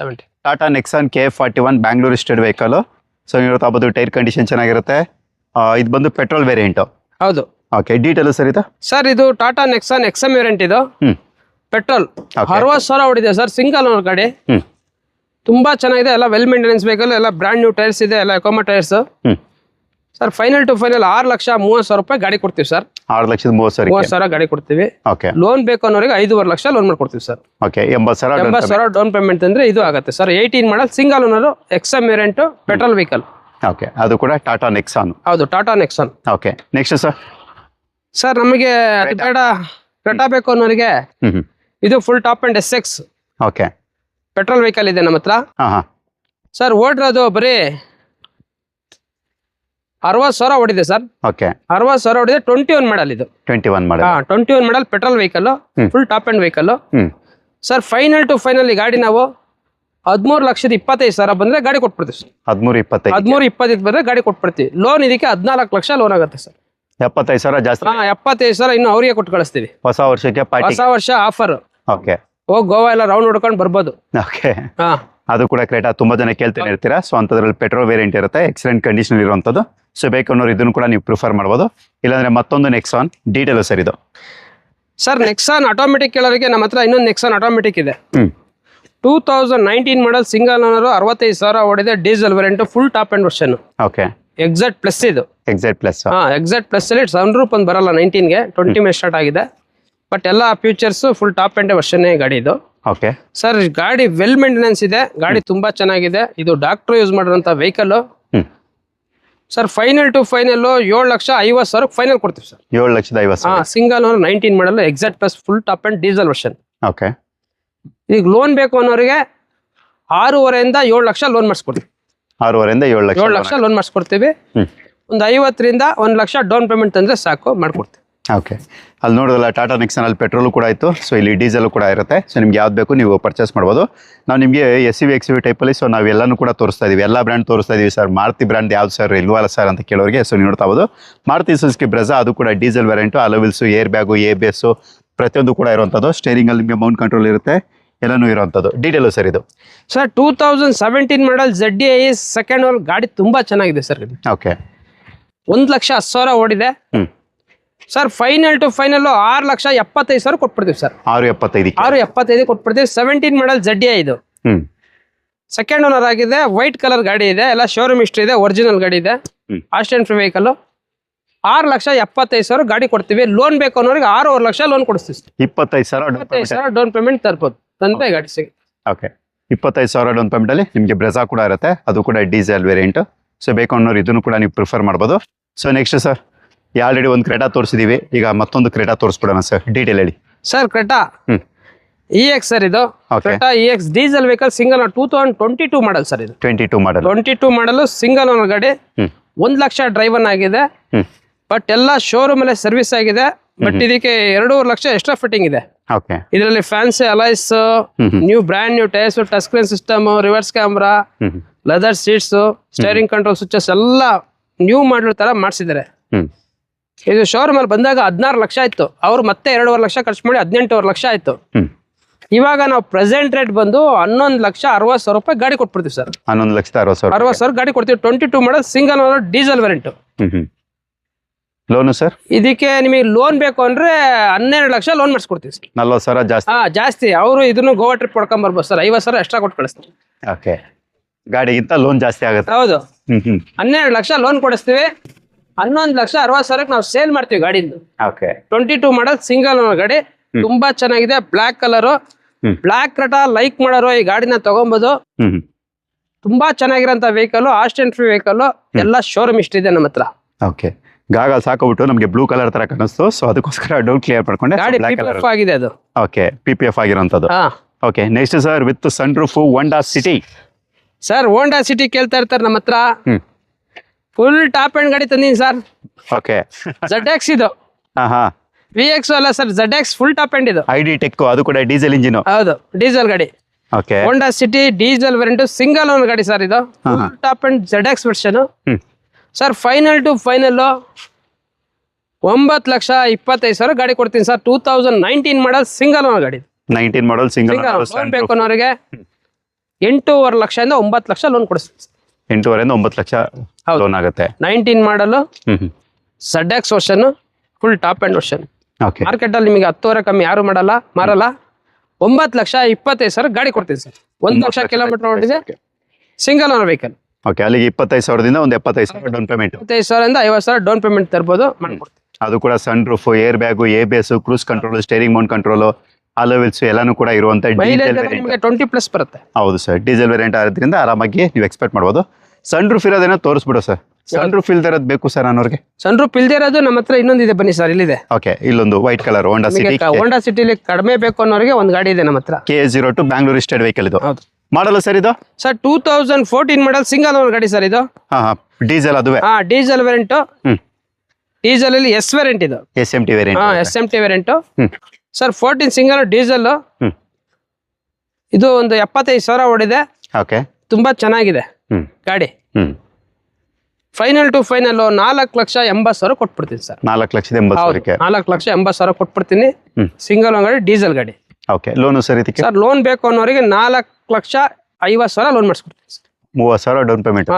Tata Nexon KF41 Bangalore state vehicle. So ಇರುತ್ತೆ. ಅದು ಟೈರ್ ಕಂಡೀಷನ್ ಚೆನ್ನಾಗಿರುತ್ತೆ. ಇದು ಬಂದು ಪೆಟ್ರೋಲ್ ವೇರಿಯಂಟ್. ಹೌದು. ಓಕೆ. ಡೀಟೇಲ್ ಸರ್ ಇದು? ಸರ್ ಇದು ಟಾಟಾ ನೆಕ್ಸಾನ್ XM ವೇರಿಯಂಟ್ ಇದು. ಪೆಟ್ರೋಲ್ 60,000 ಹೊಡಿದೆ ಸರ್. ಸಿಂಗಲ್ ಓನರ್ ಗಾಡಿ. ತುಂಬಾ ಚೆನ್ನಾಗಿದೆ. ಎಲ್ಲ ವೆಲ್ ಮೇಂಟೆನೆನ್ಸ್ ವೆಹಿಕಲ್, ಎಲ್ಲ ಬ್ರಾಂಡ್ ನ್ಯೂ ಟೈರ್ಸ್ ಇದೆ, ಎಲ್ಲ ಎಕೋಮಾ tyres. Sir final to final 6,30,000 ರೂಪಾಯಿ ಗಾಡಿ ಕೊಡ್ತೀವಿ ಸರ್. 6,30,000 ಗಾಡಿ ಕೊಡ್ತೀವಿ. ಓಕೆ. ಲೋನ್ ಬೇಕು ಅನ್ನೋರಿಗೆ 5.5 ಲಕ್ಷ ಲೋನ್ ಮಾಡ್ಕೊಡ್ತೀವಿ ಸರ್. ಓಕೆ. 80,000 ಡೌನ್ ಪೇಮೆಂಟ್ ಅಂದ್ರೆ ಇದು ಆಗುತ್ತೆ ಸರ್. 18 ಮಾಡಲ್ single owner XM variant petrol vehicle. Okay. ಅದು ಕೂಡ ಟಾಟಾ ನೆಕ್ಸಾನ್. ಹೌದು, Tata Nexon. Okay. Next sir? Sir ನಮಗೆ ಅದು ಬೇಡ, ಕ್ರೆಟಾ ಬೇಕು ಅನ್ನೋರಿಗೆ ಇದು full top and SX. Okay. Petrol vehicle ಇದೆ ನಮ್ಮ ಹತ್ರ. ಸರ್ ಓಡಿರೋದು ಬರೀ 60,000 ಓಡಿದೆ ಸರ್. ಓಕೆ. 60,000 ಓಡಿದೆ. 21 ಮಾಡಲ್ ಇದು. 21 model. 21 model petrol vehicle, full top end vehicle. Sir final to final ಈ ಗಾಡಿ ನಾವು 13,25,000 ಬಂದ್ರೆ ಗಾಡಿ ಕೊಟ್ಬಿಡ್ತೀವಿ ಸರ್. 13,25 ಬಂದ್ರೆ ಗಾಡಿ ಕೊಟ್ಬಿಡ್ತೀವಿ. ಲೋನ್ ಇದಕ್ಕೆ 14 ಲಕ್ಷ ಲೋನ್ ಆಗುತ್ತೆ ಸರ್. 75,000 ಜಾಸ್ತಿ. 75,000 ಇನ್ನು ಅವರಿಗೆ ಕೊಟ್ಟು ಕಳಿಸ್ತೀವಿ. ಹೊಸ ವರ್ಷಕ್ಕೆ ಹೊಸ ವರ್ಷ ಆಫರ್. ಓಕೆ. ಹೋಗಿ ಗೋವಾ ಎಲ್ಲ ರೌಂಡ್ ಹೊಡ್ಕೊಂಡು ಬರ್ಬೋದು. ಓಕೆ. ಅದು ಕೂಡ ಕ್ರೇಟಾ ತುಂಬಾ ಜನ ಕೇಳ್ತಾನೆ ಇರ್ತೀರಾ. ಸೊ ಅಂತದ್ರಲ್ಲಿ ಪೆಟ್ರೋಲ್ ವೇರಿಯಂಟ್ ಇರುತ್ತೆ, ಎಕ್ಸಲೆಂಟ್ ಕಂಡೀಷನ್ ಇರುವಂತದ್ದು. ಸೊ ಬೇಕನ್ನೋರು ಇದನ್ನು ಕೂಡ ನೀವು ಪ್ರಿಫರ್ ಮಾಡ್ಬೋದು. ಇಲ್ಲಾಂದ್ರೆ ಮತ್ತೊಂದು ನೆಕ್ಸಾನ್ ಡೀಟೇಲ್ ಸರ್ ಇದು? ಸರ್ ನೆಕ್ಸಾನ್ ಆಟೋಮೆಟಿಕ್ ಕೇಳೋರಿಗೆ ನಮ್ಮ ಹತ್ರ ಇನ್ನೊಂದು ನೆಕ್ಸಾನ್ ಆಟೋಮೆಟಿಕ್ ಇದೆ. 2019 ಮಾಡಲ್ ಸಿಂಗಲ್ ಓನರ್, 65,000 ಓಡಿದೆ. Diesel variant, full top and version. Okay. Exact plus ಇದು. Exact plus. ಎಕ್ಸಾಕ್ಟ್ ಪ್ಲಸ್ ಅಲ್ಲಿ ಸನ್ ರೂಫ್ ಒಂದು ಬರಲ್ಲ. 19ಗೆ 20 ಮೇಲೆ ಸ್ಟಾರ್ಟ್ ಆಗಿದೆ. ಬಟ್ ಎಲ್ಲ features full top and version ಗಾಡಿ ಇದು. ಓಕೆ. ಸರ್ ಗಾಡಿ ವೆಲ್ ಮೇಂಟೆನೆನ್ಸ್ ಇದೆ. ಗಾಡಿ ತುಂಬಾ ಚೆನ್ನಾಗಿದೆ. ಇದು ಡಾಕ್ಟರ್ ಯೂಸ್ ಮಾಡಿರೋಂಥ vehicle. Sir final to final 7,50,000 final ಕೊಡ್ತೀವಿ sir. 7,50,000. Single owner 19 model, exact plus, full top end diesel version. Okay. ಈಗ ಲೋನ್ ಬೇಕು ಅನ್ನೋರಿಗೆ 6.5 7 ಲಕ್ಷ ಲೋನ್ ಮಾಡಿಸ್ಕೊಡ್ತೀವಿ. 6.5 7 ಲಕ್ಷ ಲೋನ್ ಮಾಡಿಸ್ಕೊಡ್ತೀವಿ. ಒಂದು 50,000 1 ಲಕ್ಷ ಡೌನ್ ಪೇಮೆಂಟ್ ಅಂದ್ರೆ ಸಾಕು, ಮಾಡ್ಕೊಡ್ತೀವಿ. ಓಕೆ. ಅಲ್ಲಿ ನೋಡೋದಲ್ಲ, ಟಾಟಾ ನೆಕ್ಸಾನ್ ಅಲ್ಲಿ ಪೆಟ್ರೋಲ್ ಕೂಡ ಆಯಿತು. ಸೊ ಇಲ್ಲಿ ಡೀಸೆಲ್ ಕೂಡ ಇರುತ್ತೆ. ಸೊ ನಿಮ್ಗೆ ಯಾವ್ದು ಬೇಕು ನೀವು ಪರ್ಚೇಸ್ ಮಾಡ್ಬೋದು. ನಾವು ನಿಮಗೆ SUV XUV ಟೈಪಲ್ಲಿ ಸೊ ನಾವೆಲ್ಲನೂ ಕೂಡ ತೋರಿಸ್ತಾ ಇದೀವಿ. ಎಲ್ಲ ಬ್ರ್ಯಾಂಡ್ ತೋರಿಸ್ತಾ ಇದೀವಿ ಸರ್. ಮಾರುತಿ ಬ್ರ್ಯಾಂಡ್ ಯಾವ್ದು ಸರ್ ಇಲ್ವಲ್ಲ ಸರ್ ಅಂತ ಕೇಳೋರಿಗೆ ಸೊ ನೀವು ನೋಡ್ತಾ ಹೋದು. ಮಾರುತಿ ಸುಜುಕಿ ಬ್ರೆಜಾ, ಅದು ಕೂಡ diesel variant, alloy wheels, airbag, ABS ಪ್ರತಿಯೊಂದು ಕೂಡ ಇರುವಂಥದ್ದು. ಸ್ಟೇರಿಂಗ್ ಅಲ್ಲಿ ನಿಮಗೆ ಮೌಂಟ್ ಕಂಟ್ರೋಲ್ ಇರುತ್ತೆ, ಎಲ್ಲನೂ ಇರುವಂಥದ್ದು. ಡೀಟೇಲು ಸರ್ ಇದು? Sir 2017 model ZDI second owner ಗಾಡಿ ತುಂಬಾ ಚೆನ್ನಾಗಿದೆ ಸರ್. ಓಕೆ. 1,10,000 ಓಡಿದೆ. ಸರ್ ಫೈನಲ್ ಟು ಫೈನಲ್ 6,75,000 ಕೊಟ್ಬಿಡ್ತೀವಿ ಸರ್. 6,75 ಕೊಟ್ಬಿಡ್ತೀವಿ. 17 ಮಾಡಲ್ ZDI ಇದು. ಸೆಕೆಂಡ್ ಓನರ್ ಆಗಿದೆ. ವೈಟ್ ಕಲರ್ ಗಾಡಿ ಇದೆ. ಎಲ್ಲ ಶೋರೂಮ್ ಹಿಸ್ಟ್ರಿ ಇದೆ. ಒರಿಜಿನಲ್ ಗಾಡಿ ಇದೆ. Aston free vehicle. 6,75,000 ಗಾಡಿ ಕೊಡ್ತೀವಿ. ಲೋನ್ ಬೇಕು ಅನ್ನೋರಿಗೆ 6.5 ಲಕ್ಷ ಲೋನ್ ಕೊಡಿಸ್ತೀವಿ. 25,000 ಡೌನ್ ಪೇಮೆಂಟ್ ತರ್ಬೋದು, ತಂದೆ ಗಾಡಿ ಸಿಗುತ್ತೆ. ಓಕೆ, 25,000 ಡೌನ್ ಪೇಮೆಂಟ್ ಅಲ್ಲಿ ನಿಮಗೆ ಬ್ರೆಜಾ ಕೂಡ ಇರುತ್ತೆ, ಅದು ಕೂಡ ಡೀಸೆಲ್ ವೇರಿಯಂಟ್. ಸೊ ಬೇಕು ಅನ್ನೋರು ಇದನ್ನು ಕೂಡ ನೀವು ಪ್ರಿಫರ್ ಮಾಡ್ಬೋದು. ಸೊ ನೆಕ್ಸ್ಟ್ ಸರ್, ಆಲ್ರೆಡಿ ಒಂದು ಕ್ರೆಟಾ ತೋರಿಸಿದೀವಿ, ಈಗ ಮತ್ತೊಂದು ಕ್ರೆಟಾ ತೋರಿಸ್ಬಿಡೋಣ ಸರ್, ಡೀಟೇಲ್ ಹೇಳಿ ಸರ್. ಕ್ರೆಟಾ EX ಸರ್, ಇದು Creta EX diesel vehicle, single 2022 model sir. ಇದು 22 ಮಾಡಲ್ ಸಿಂಗಲ್ ಓನರ್ ಗಾಡಿ. 1 ಲಕ್ಷ ಡ್ರೈವನ್ ಆಗಿದೆ, ಬಟ್ ಎಲ್ಲ ಶೋರೂಮ್ ಅಲ್ಲೇ ಸರ್ವಿಸ್ ಆಗಿದೆ. ಬಟ್ ಇದಕ್ಕೆ 2.5 ಲಕ್ಷ ಎಕ್ಸ್ಟ್ರಾ ಫಿಟ್ಟಿಂಗ್ ಇದೆ. ಇದರಲ್ಲಿ fancy alloys, new brand new tyres, touch screen system, reverse camera, leather seats, steering control switches ಎಲ್ಲ ನ್ಯೂ ಮಾಡಲ್ ತರ ಮಾಡಿಸಿದ್ದಾರೆ. ಇದು ಶೋರೂಮ್ ಅಲ್ಲಿ ಬಂದಾಗ 16 ಲಕ್ಷ ಇತ್ತು, ಅವ್ರು ಮತ್ತೆ 2.5 ಲಕ್ಷ ಖರ್ಚು ಮಾಡಿ 18.5 ಲಕ್ಷ ಆಯ್ತು. ಇವಾಗ ನಾವು ಪ್ರೆಸೆಂಟ್ ರೇಟ್ ಬಂದು 11,60,000 ರೂಪಾಯಿ ಗಾಡಿ ಕೊಟ್ಬಿಡ್ತೀವಿ ಸರ್. 11,60,000 ಗಾಡಿ ಕೊಡ್ತೀವಿ. 22 model single owner diesel variant. Loan sir, ಇದಕ್ಕೆ ನಿಮಗೆ ಲೋನ್ ಬೇಕು ಅಂದ್ರೆ 12 ಲಕ್ಷ ಲೋನ್ ಮಾಡಿಸ್ಕೊಡ್ತೀವಿ ಸರ್. 40,000 ಜಾಸ್ತಿ. ಜಾಸ್ತಿ. ಅವರು ಇದನ್ನು ಗೋವಾ ಟ್ರಿಪ್ ಹೊಡ್ಕೊಂಡ್ ಬರ್ಬೋದು ಸರ್. 50,000 ಎಕ್ಸ್ಟ್ರಾ ಕೊಟ್ಟು ಕಳಿಸ್ತೀವಿ. ಓಕೆ, ಗಾಡಿಗಿಂತ ಲೋನ್ ಜಾಸ್ತಿ ಆಗುತ್ತೆ. ಹೌದು, 12 ಲಕ್ಷ ಲೋನ್ ಕೊಡಿಸ್ತೀವಿ. 11,60,000 ನಾವು ಸೇಲ್ ಮಾಡ್ತೀವಿ ಗಾಡಿಂದು. 22 ಮಾಡಲ್ ಸಿಂಗಲ್ ಓನರ್ ಗಾಡಿ, ತುಂಬಾ ಚೆನ್ನಾಗಿದೆ. Black colour, black Creta like ಮಾಡೋರು ಈ ಗಾಡಿನ ತಗೊಬಹುದು. ತುಂಬಾ ಚೆನ್ನಾಗಿರೋಂತ ವೆಹಿಕಲ್, ಆಸ್ಟೆನ್ ಫ್ರೀ ವೆಹಿಕಲ್, ಎಲ್ಲ ಶೋರೂಮ್ ಇಷ್ಟ ಇದೆ ನಮ್ಮ ಹತ್ರ. ಓಕೆ, ಗಾಗಲ್ ಸಾಕೋಬಿಟ್ಟು ನಮಗೆ ಬ್ಲೂ ಕಲರ್ ತರ ಕಾಣಿಸ್ತು, ಸೊ ಅದಕ್ಕೋಸ್ಕರ ಡೌಟ್ ಕ್ಲಿಯರ್ ಮಾಡ್ಕೊಂಡೆ. ಗಾಡಿ PPF ಆಗಿದೆ ಅದು. ಓಕೆ, PPF ಆಗಿರೋಂಥದ್ದು. Okay, next sir, with sunroof Honda City. Sir, Honda City ಕೇಳ್ತಾ ಇರ್ತಾರೆ ನಮ್ಮ ಹತ್ರ. ಫುಲ್ ಟಾಪ್ ಅಂಡ್ ಗಾಡಿ ತಂದೀನಿ ಸರ್. ಓಕೆ, ZX ಇದು. VX ಅಲ್ಲ sir, ZX full top end ಇದು. ID ಟೆಕ್, ಅದು ಕೂಡ ಡೀಸೆಲ್ ಇಂಜಿನ್. ಹೌದು, ಡೀಸೆಲ್ ಗಾಡಿ. Okay, Honda City diesel variant, single owner ಗಾಡಿ ಸರ್. ಇದು top end ZX version sir. Final to final 9,25,000 ಗಾಡಿ ಕೊಡ್ತೀನಿ ಸರ್. 2019 ಮಾಡಲ್ ಸಿಂಗಲ್ ಓನರ್ ಗಾಡಿ. 19 ಮಾಡಲ್ ಸಿಂಗಲ್ ಲೋನ್ ಬೇಕು ಅನ್ನೋರಿಗೆ 8.5 ಲಕ್ಷದಿಂದ 9 ಲಕ್ಷ ಲೋನ್ ಕೊಡಿಸ್ತೀನಿ. 8.5 ರಿಂದ 9 ಲಕ್ಷ ಲೋನ್ ಆಗುತ್ತೆ. 19 model ZX version, full top and version. Market ಅಲ್ಲಿ ನಿಮಗೆ 10,000 ಕಮ್ಮಿ ಯಾರು ಮಾರಲ್ಲ. 9,25,000 ಗಾಡಿ ಕೊಡ್ತೀನಿ ಸರ್. 1 ಲಕ್ಷ ಕಿಲೋಮೀಟರ್ ಓಡಿದೆ, ಸಿಂಗಲ್ ಓನರ್ ವೆಹಿಕಲ್. ಓಕೆ, ಅಲ್ಲಿಗೆ 25,000ದಿಂದ ಒಂದು 75,000 ಡೌನ್ ಪೇಮೆಂಟ್. 25,000ರಿಂದ 50,000 ಡೌನ್ ಪೇಮೆಂಟ್ ತರ್ಬೋದು, ಮಾಡ್ಕೊಡ್ತೀವಿ. ಅದು ಕೂಡ sunroof, airbag, ABS, cruise control, steering mount control, alloy wheels ಎಲ್ಲಾನು ಕೂಡ ಇರುವಂತ ಡೀಸೆಲ್ ವೇರಿಯಂಟ್. 20+ ಬರುತ್ತೆ. ಹೌದು ಸರ್, ಡೀಸೆಲ್ ವೇರಿಯಂಟ್ ಆದ್ರಿಂದ ಆರಾಮಾಗಿ ನೀವು ಎಕ್ಸ್ಪೆಕ್ಟ್ ಮಾಡ್ಬೋದು. ಸನ್ ರೂಫ್ ಇರೋದೇನೋ ತೋರಿಸ್ಬಿಡು ಸರ್. ಸನ್ ರೂಫ್ ಇಲ್ದಿರೋದು ಬೇಕು ಸರ್ ಅನ್ನೋರಿಗೆ. ಸನ್ ರೂಫ್ ಇಲ್ದೇ ಇರೋದು ನಮ್ಮ ಹತ್ರ ಇನ್ನೊಂದಿದೆ, ಬನ್ನಿ ಸರ್, ಇಲ್ಲಿದೆ. ಓಕೆ, ಇಲ್ಲೊಂದು ವೈಟ್ ಕಲರ್ ಹೋಂಡಾ ಸಿಟಿ. ಹೋಂಡಾ ಸಿಟಿಲಿ ಕಡಿಮೆ ಬೇಕು ಅನ್ನೋರಿಗೆ ಒಂದು ಗಾಡಿ ಇದೆ ನಮ್ಮ ಹತ್ರ. KA02 ಬ್ಯಾಂಗ್ಳೂರ್ ಸ್ಟೇಟ್ ವೆಹಿಕಲ್ ಇದು. ಮಾಡಲ್ಲ ಸರ್ ಇದು? ಸರ್ 2014 ಮಾಡಲ್ ಸಿಂಗಲ್ ಓನರ್ ಗಾಡಿ ಸರ್ ಇದು. ಡೀಸೆಲ್ ಅದುವೇ? Diesel variant. ಡೀಸೆಲ್ ಅಲ್ಲಿ S ವೇರಿಯಂಟ್ ಇದು. SMT variant. SMT variant sir. 14 single diesel. ಇದು ಒಂದು 75,000 ಓಡಿದೆ. ಓಕೆ, ತುಂಬಾ ಚೆನ್ನಾಗಿದೆ ಗಾಡಿ. ಫೈನಲ್ ಟು ಫೈನಲ್ 4,80,000 ಕೊಟ್ಬಿಡ್ತೀನಿ ಸರ್. 4,80,000. 4,80,000 ಕೊಟ್ಬಿಡ್ತೀನಿ. ಸಿಂಗಲ್ ಓನರ್ ಗಾಡಿ, ಡೀಸೆಲ್ ಗಾಡಿ. ಓಕೆ, ಲೋನು ಸರ್ ಇದಕ್ಕೆ? ಸರ್, ಲೋನ್ ಬೇಕು ಅನ್ನೋರಿಗೆ 4,50,000 ಲೋನ್ ಮಾಡಿಸ್ಕೊಡ್ತೀನಿ sir. 30,000 down payment.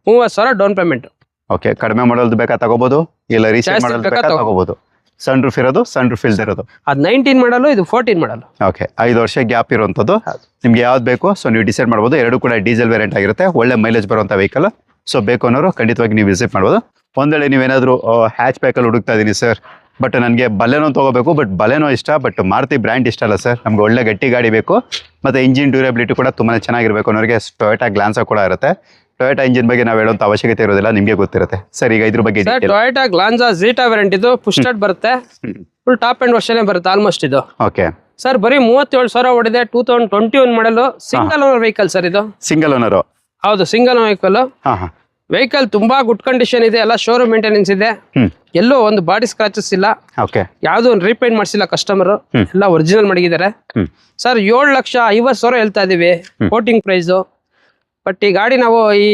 30,000 down payment. Okay, ಕಡಿಮೆ ಮಾಡಲ್ದು ಬೇಕಾ ತಗೋಬಹುದು, ಇಲ್ಲ ರೀಸೇಲ್ ಮಾಡಲ್ ಬೇಕಾ ತಗೋಬಹುದು. ಸನ್ ರೂಫ್ ಇರೋದು, ಸನ್ ರೂಫ್ ಇಲ್ದಿರೋದು. ಅದು 19 ಮಾಡಲು, ಇದು 14 ಮಾಡಲು. ಓಕೆ, 5 ವರ್ಷ ಗ್ಯಾಪ್ ಇರುವಂತದ್ದು. ನಿಮ್ಗೆ ಯಾವ್ದು ಬೇಕು ಸೊ ನೀವು ಡಿಸೈಡ್ ಮಾಡ್ಬೋದು. ಎರಡು ಕೂಡ ಡೀಸೆಲ್ ವೇರಿಯಂಟ್ ಆಗಿರುತ್ತೆ, ಒಳ್ಳೆ ಮೈಲೇಜ್ ಬರುವಂತ ವೆಹಿಕಲ್. ಸೊ ಬೇಕು ಅನ್ನೋರು ಖಂಡಿತವಾಗಿ ನೀವು ವಿಸಿಟ್ ಮಾಡ್ಬೋದು. ಒಂದೇಳೆ ನೀವೇನಾದ್ರು ಹ್ಯಾಚ್ ಬ್ಯಾಕಲ್ಲಿ ಹುಡುಕ್ತಾ ಇದೀನಿ ಸರ್, ಬಟ್ ನನಗೆ ಬಲೆನೋ ತಗೋಬೇಕು, ಬಟ್ ಬಲೆನೋ ಇಷ್ಟ, ಬಟ್ ಮಾರುತಿ ಬ್ರ್ಯಾಂಡ್ ಇಷ್ಟ ಅಲ್ಲ ಸರ್, ನಮ್ಗೆ ಒಳ್ಳೆ ಗಟ್ಟಿ ಗಾಡಿ ಬೇಕು, ಮತ್ತೆ ಇಂಜಿನ್ ಡ್ಯೂರಬಿಲಿಟಿ ಕೂಡ ತುಂಬಾ ಚೆನ್ನಾಗಿರ್ಬೇಕು ಅನ್ನೋರಿಗೆ ಟೊಯೋಟಾ ಗ್ಲಾನ್ಸಾ ಕೂಡ ಇರುತ್ತೆ. ಟೊಯೋಟಾ ಇಂಜಿನ್ ಬಗ್ಗೆ ನಾವು ಹೇಳುವಂತ ಅವಶ್ಯಕತೆ ಇರೋದಿಲ್ಲ, ನಿಮಗೆ ಗೊತ್ತಿರುತ್ತೆ ಸರ್. ಈಗ ಇದ್ರ ಬಗ್ಗೆ ಟೊಯೋಟಾ ಗ್ಲಾನ್ಸಾ ಝೀಟಾ ವೇರಿಯಂಟ್ ಇದು. ಪುಷ್ ಸ್ಟಾರ್ಟ್ ಬರುತ್ತೆ, ಫುಲ್ ಟಾಪ್ ಅಂಡ್ ವರ್ಷನ್ ಬರುತ್ತೆ ಆಲ್ಮೋಸ್ಟ್ ಇದು. ಓಕೆ ಸರ್, ಬರೀ 37,000 ಓಡಿದೆ. 2021 ಮಾಡಲು, ಸಿಂಗಲ್ ಓನರ್ ವೆಹಿಕಲ್ ಸರ್ ಇದು. Single owner? ಹೌದು, ಸಿಂಗಲ್ ಓನರ್ ವೆಹಿಕಲ್. ವೆಹಿಕಲ್ ತುಂಬಾ ಗುಡ್ ಕಂಡೀಷನ್ ಇದೆ, ಎಲ್ಲ ಶೋರೂಮ್ ಮೇಂಟೆನೆನ್ಸ್ ಇದೆ, ಎಲ್ಲೋ ಒಂದು ಬಾಡಿ ಸ್ಕ್ರಾಚಸ್ ಇಲ್ಲ, ಯಾವ್ದು ಒಂದು ರೀಪೇಂಟ್ ಮಾಡಿಸಿಲ್ಲ ಕಸ್ಟಮರ್, ಎಲ್ಲ ಒರಿಜಿನಲ್ ಮಡಗಿದ್ದಾರೆ ಸರ್. 7,50,000 ಹೇಳ್ತಾ ಇದೀವಿ ಕೋಟಿಂಗ್ ಪ್ರೈಸ್. ಬಟ್ ಈ ಗಾಡಿ ನಾವು ಈ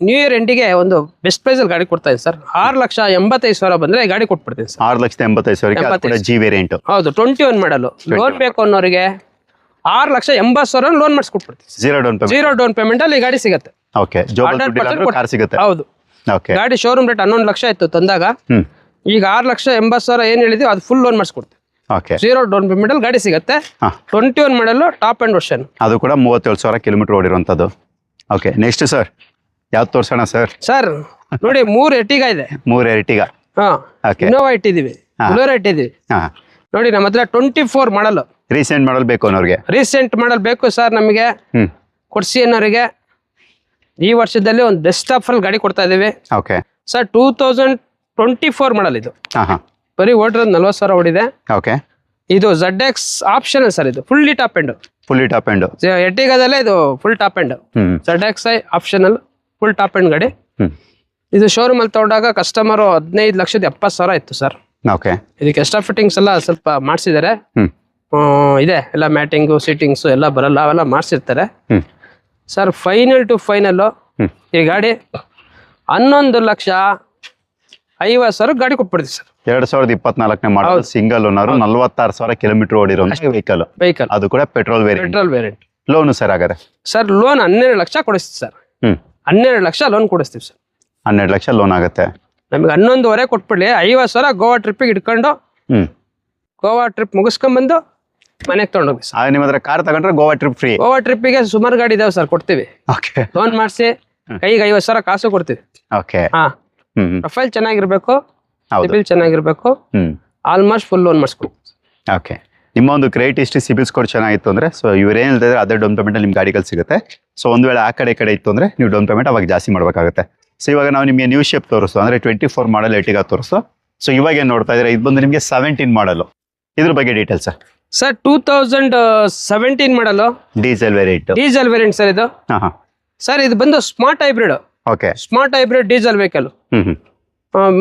ನ್ಯೂ ಇಯರ್ ಎಂಡಿಗೆ ಒಂದು ಬೆಸ್ಟ್ ಪ್ರೈಸ್ ಅಲ್ಲಿ ಗಾಡಿ ಕೊಡ್ತಾ ಇದ್ದೀವಿ ಸರ್. 6,85,000 ಬಂದ್ರೆ ಗಾಡಿ ಕೊಟ್ಬಿಡ್ತೀನಿ ಸರ್. 6,85,000 G variant. ಹೌದು, 21 ಮಾಡಲು. ಲೋನ್ ಬೇಕು ಅನ್ನೋರಿಗೆ 6,80,000 ಲೋನ್ ಮಾಡಿಸ್ಕೊಟ್ಬಿಡ್ತೀವಿ. ಜೀರೋ ಡೌನ್ ಪೇಮೆಂಟ್ ಅಲ್ಲಿ ಗಾಡಿ ಸಿಗುತ್ತೆ. ಹೌದು, ಗಾಡಿ ಶೋರೂಮ್ ರೇಟ್ 11 ಲಕ್ಷ ಇತ್ತು ತಂದಾಗ. ಈಗ 6,80,000 ಏನ್ ಹೇಳಿದ್ವಿ ಅದು ಫುಲ್ ಲೋನ್ ಮಾಡಿಸ್ಕೊಡ್ತೀವಿ. ಜೀರೋ ಡೌನ್ ಪೇಮೆಂಟ್ ಅಲ್ಲಿ ಗಾಡಿ ಸಿಗುತ್ತೆ. 21 ಮಾಡಲು, ಟಾಪ್ ಅಂಡ್ ವರ್ಷನ್. ಅದು ಕೂಡ 37,000 ಕಿಲೋಮೀಟರ್ ಓಡಿರುವಂತದ್ದು. ಓಕೆ, ನೆಕ್ಸ್ಟ್ ಸರ್ ಯಾವ್ದು ತೋರ್ಸೋಣ ಸರ್? ಸರ್ ನೋಡಿ, 3 ಎರ್ಟಿಗಾ ಇದೆ. 3 ಎರ್ಟಿಗಾ ಹಾ Okay. Innova ಇಟ್ಟಿದೀವಿ, Bolero ಇಟ್ಟಿದೀವಿ. ಹಾಂ ನೋಡಿ ನಮ್ಮ ಹತ್ರ 24 ಮಾಡಲ್ ರೀಸೆಂಟ್ ಮಾಡಲ್ ಬೇಕು ಅನ್ನೋರಿಗೆ. ರೀಸೆಂಟ್ ಮಾಡಲ್ ಬೇಕು ಸರ್ ನಮಗೆ ಹ್ಞೂ ಕೊಡ್ಸಿ ಅನ್ನೋರಿಗೆ ಈ ವರ್ಷದಲ್ಲಿ ಒಂದು ಬೆಸ್ಟ್ ಆಫರ್ ಗಾಡಿ ಕೊಡ್ತಾ ಇದೀವಿ ಓಕೆ. ಸರ್. 2024 ಮಾಡಲ್ ಇದು. ಹಾಂ ಹಾಂ ಬರೀ ಓಡಿರೋದು 40,000 ಓಡಿದೆ. ಓಕೆ. ಇದು ZX ಆಪ್ಷನಲ್ ಸರ್, ಇದು fully top end. Fully top end. ಎರ್ಟಿಗಾದಲ್ಲೇ ಇದು full top end. ZXi optional full top end ಗಾಡಿ. ಹ್ಞೂ ಇದು ಶೋರೂಮ್ ಅಲ್ಲಿ ತಗೊಂಡಾಗ ಕಸ್ಟಮರು 15,70,000 ಇತ್ತು ಸರ್. ಓಕೆ. ಇದಕ್ಕೆ ಎಕ್ಸ್ಟ್ರಾ ಫಿಟ್ಟಿಂಗ್ಸ್ ಎಲ್ಲ ಸ್ವಲ್ಪ ಮಾಡಿಸಿದ್ದಾರೆ. ಹ್ಞೂ ಇದೆ ಎಲ್ಲ ಮ್ಯಾಟಿಂಗು ಸೀಟಿಂಗ್ಸು ಎಲ್ಲ ಬರಲ್ಲ, ಅವೆಲ್ಲ ಮಾಡಿಸಿರ್ತಾರೆ ಹ್ಞೂ ಸರ್. ಫೈನಲ್ ಟು ಫೈನಲ್ಲು ಈ ಗಾಡಿ 11,50,000 ಗಾಡಿ ಕೊಟ್ಬಿಡ್ತೀವಿ ಸರ್. 2024ನೇ ಮಾಡಲ್, ಸಿಂಗಲ್ ಓನರು, 46,000 ಕಿಲೋಮೀಟರ್ ಓಡಿರುವಂಥ ವೆಹಿಕಲ್. ಅದು ಕೂಡ ಪೆಟ್ರೋಲ್ ವೇರಿಯಂಟ್. ಲೋನು ಸರ್ ಹಾಗಾದ್ರೆ? ಸರ್ ಲೋನ್ 12 ಲಕ್ಷ ಕೊಡಿಸ್ತೀವಿ ಸರ್. 12 ಲಕ್ಷ ಲೋನ್ ಕೊಡಿಸ್ತೀವಿ ಸರ್. 12 ಲಕ್ಷ ಲೋನ್ ಆಗುತ್ತೆ ನಮಗೆ. 11.5 ಕೊಟ್ಬಿಡ್ಲಿ, 50,000 ಗೋವಾ ಟ್ರಿಪ್ಪಿಗೆ ಇಟ್ಕೊಂಡು ಗೋವಾ ಟ್ರಿಪ್ ಮುಗಿಸ್ಕೊಂಡ್ಬಂದು ಮನೆಗೆ ತಗೊಂಡೋಗಿ ಸರ್. ನಿಮ್ಮ ಹತ್ರ ಕಾರ್ ತಗೊಂಡ್ರೆ ಗೋವಾ ಟ್ರಿಪ್ ಫ್ರೀ. ಗೋವಾ ಟ್ರಿಪ್ಪಿಗೆ ಸುಮಾರು ಗಾಡಿ ಇದಾವೆ ಸರ್, ಕೊಡ್ತೀವಿ. ಓಕೆ. ಲೋನ್ ಮಾಡಿಸಿ ಕೈಗೆ 50,000 ಕಾಸು ಕೊಡ್ತೀವಿ. ಓಕೆ. ಹಾ, ಪ್ರೊಫೈಲ್ ಚೆನ್ನಾಗಿರ್ಬೇಕು, ಸಿಬಿಲ್ ಚೆನ್ನಾಗಿರ್ಬೇಕು, ಆಲ್ಮೋಸ್ಟ್ ಫುಲ್ ಲೋನ್ ಮಾಡಿಸ್ಕೊಡ್ತೀವಿ. ಓಕೆ. ನಿಮ್ಮ ಒಂದು ಕ್ರೆಡಿಟ್ ಹಿಸ್ಟ್ರಿ, ಸಿಬಿಲ್ ಸ್ಕೋರ್ ಚೆನ್ನಾಗಿತ್ತು ಅಂದ್ರೆ ಸೊ ಇವ್ರೇನು ಹೇಳ್ತಿದ್ರೆ ಅದೇ ಡೌನ್ ಪೇಮೆಂಟ್ ನಿಮ್ಮ ಗಾಡಿಗಳು ಸಿಗುತ್ತೆ. ಸೊ ಒಂದು ವೇಳೆ ಆ ಕಡೆ ಇತ್ತು ಅಂದ್ರೆ ನೀವು ಡೌನ್ ಪೇಮೆಂಟ್ ಅವಾಗ ಜಾಸ್ತಿ ಮಾಡಬೇಕಾಗುತ್ತೆ. ಸೊ ಇವಾಗ ನಾವು ನಿಮಗೆ ನ್ಯೂ ಶೇಪ್ ತೋರಿಸು ಅಂದ್ರೆ 24 ಮಾಡಲ್ ಎರ್ಟಿಗಾ ತೋರಿಸು. ಸೊ ಇವಾಗ ಏನು ನೋಡ್ತಾ ಇದ್ರೆ ಇದು ಬಂದು ನಿಮಗೆ 17 ಮಾಡಲು. ಇದ್ರ ಬಗ್ಗೆ details sir. 2017 model diesel variant. Diesel variant sir ಇದು. ಸರ್ ಇದು ಬಂದು smart hybrid. Okay. Smart hybrid diesel vehicle.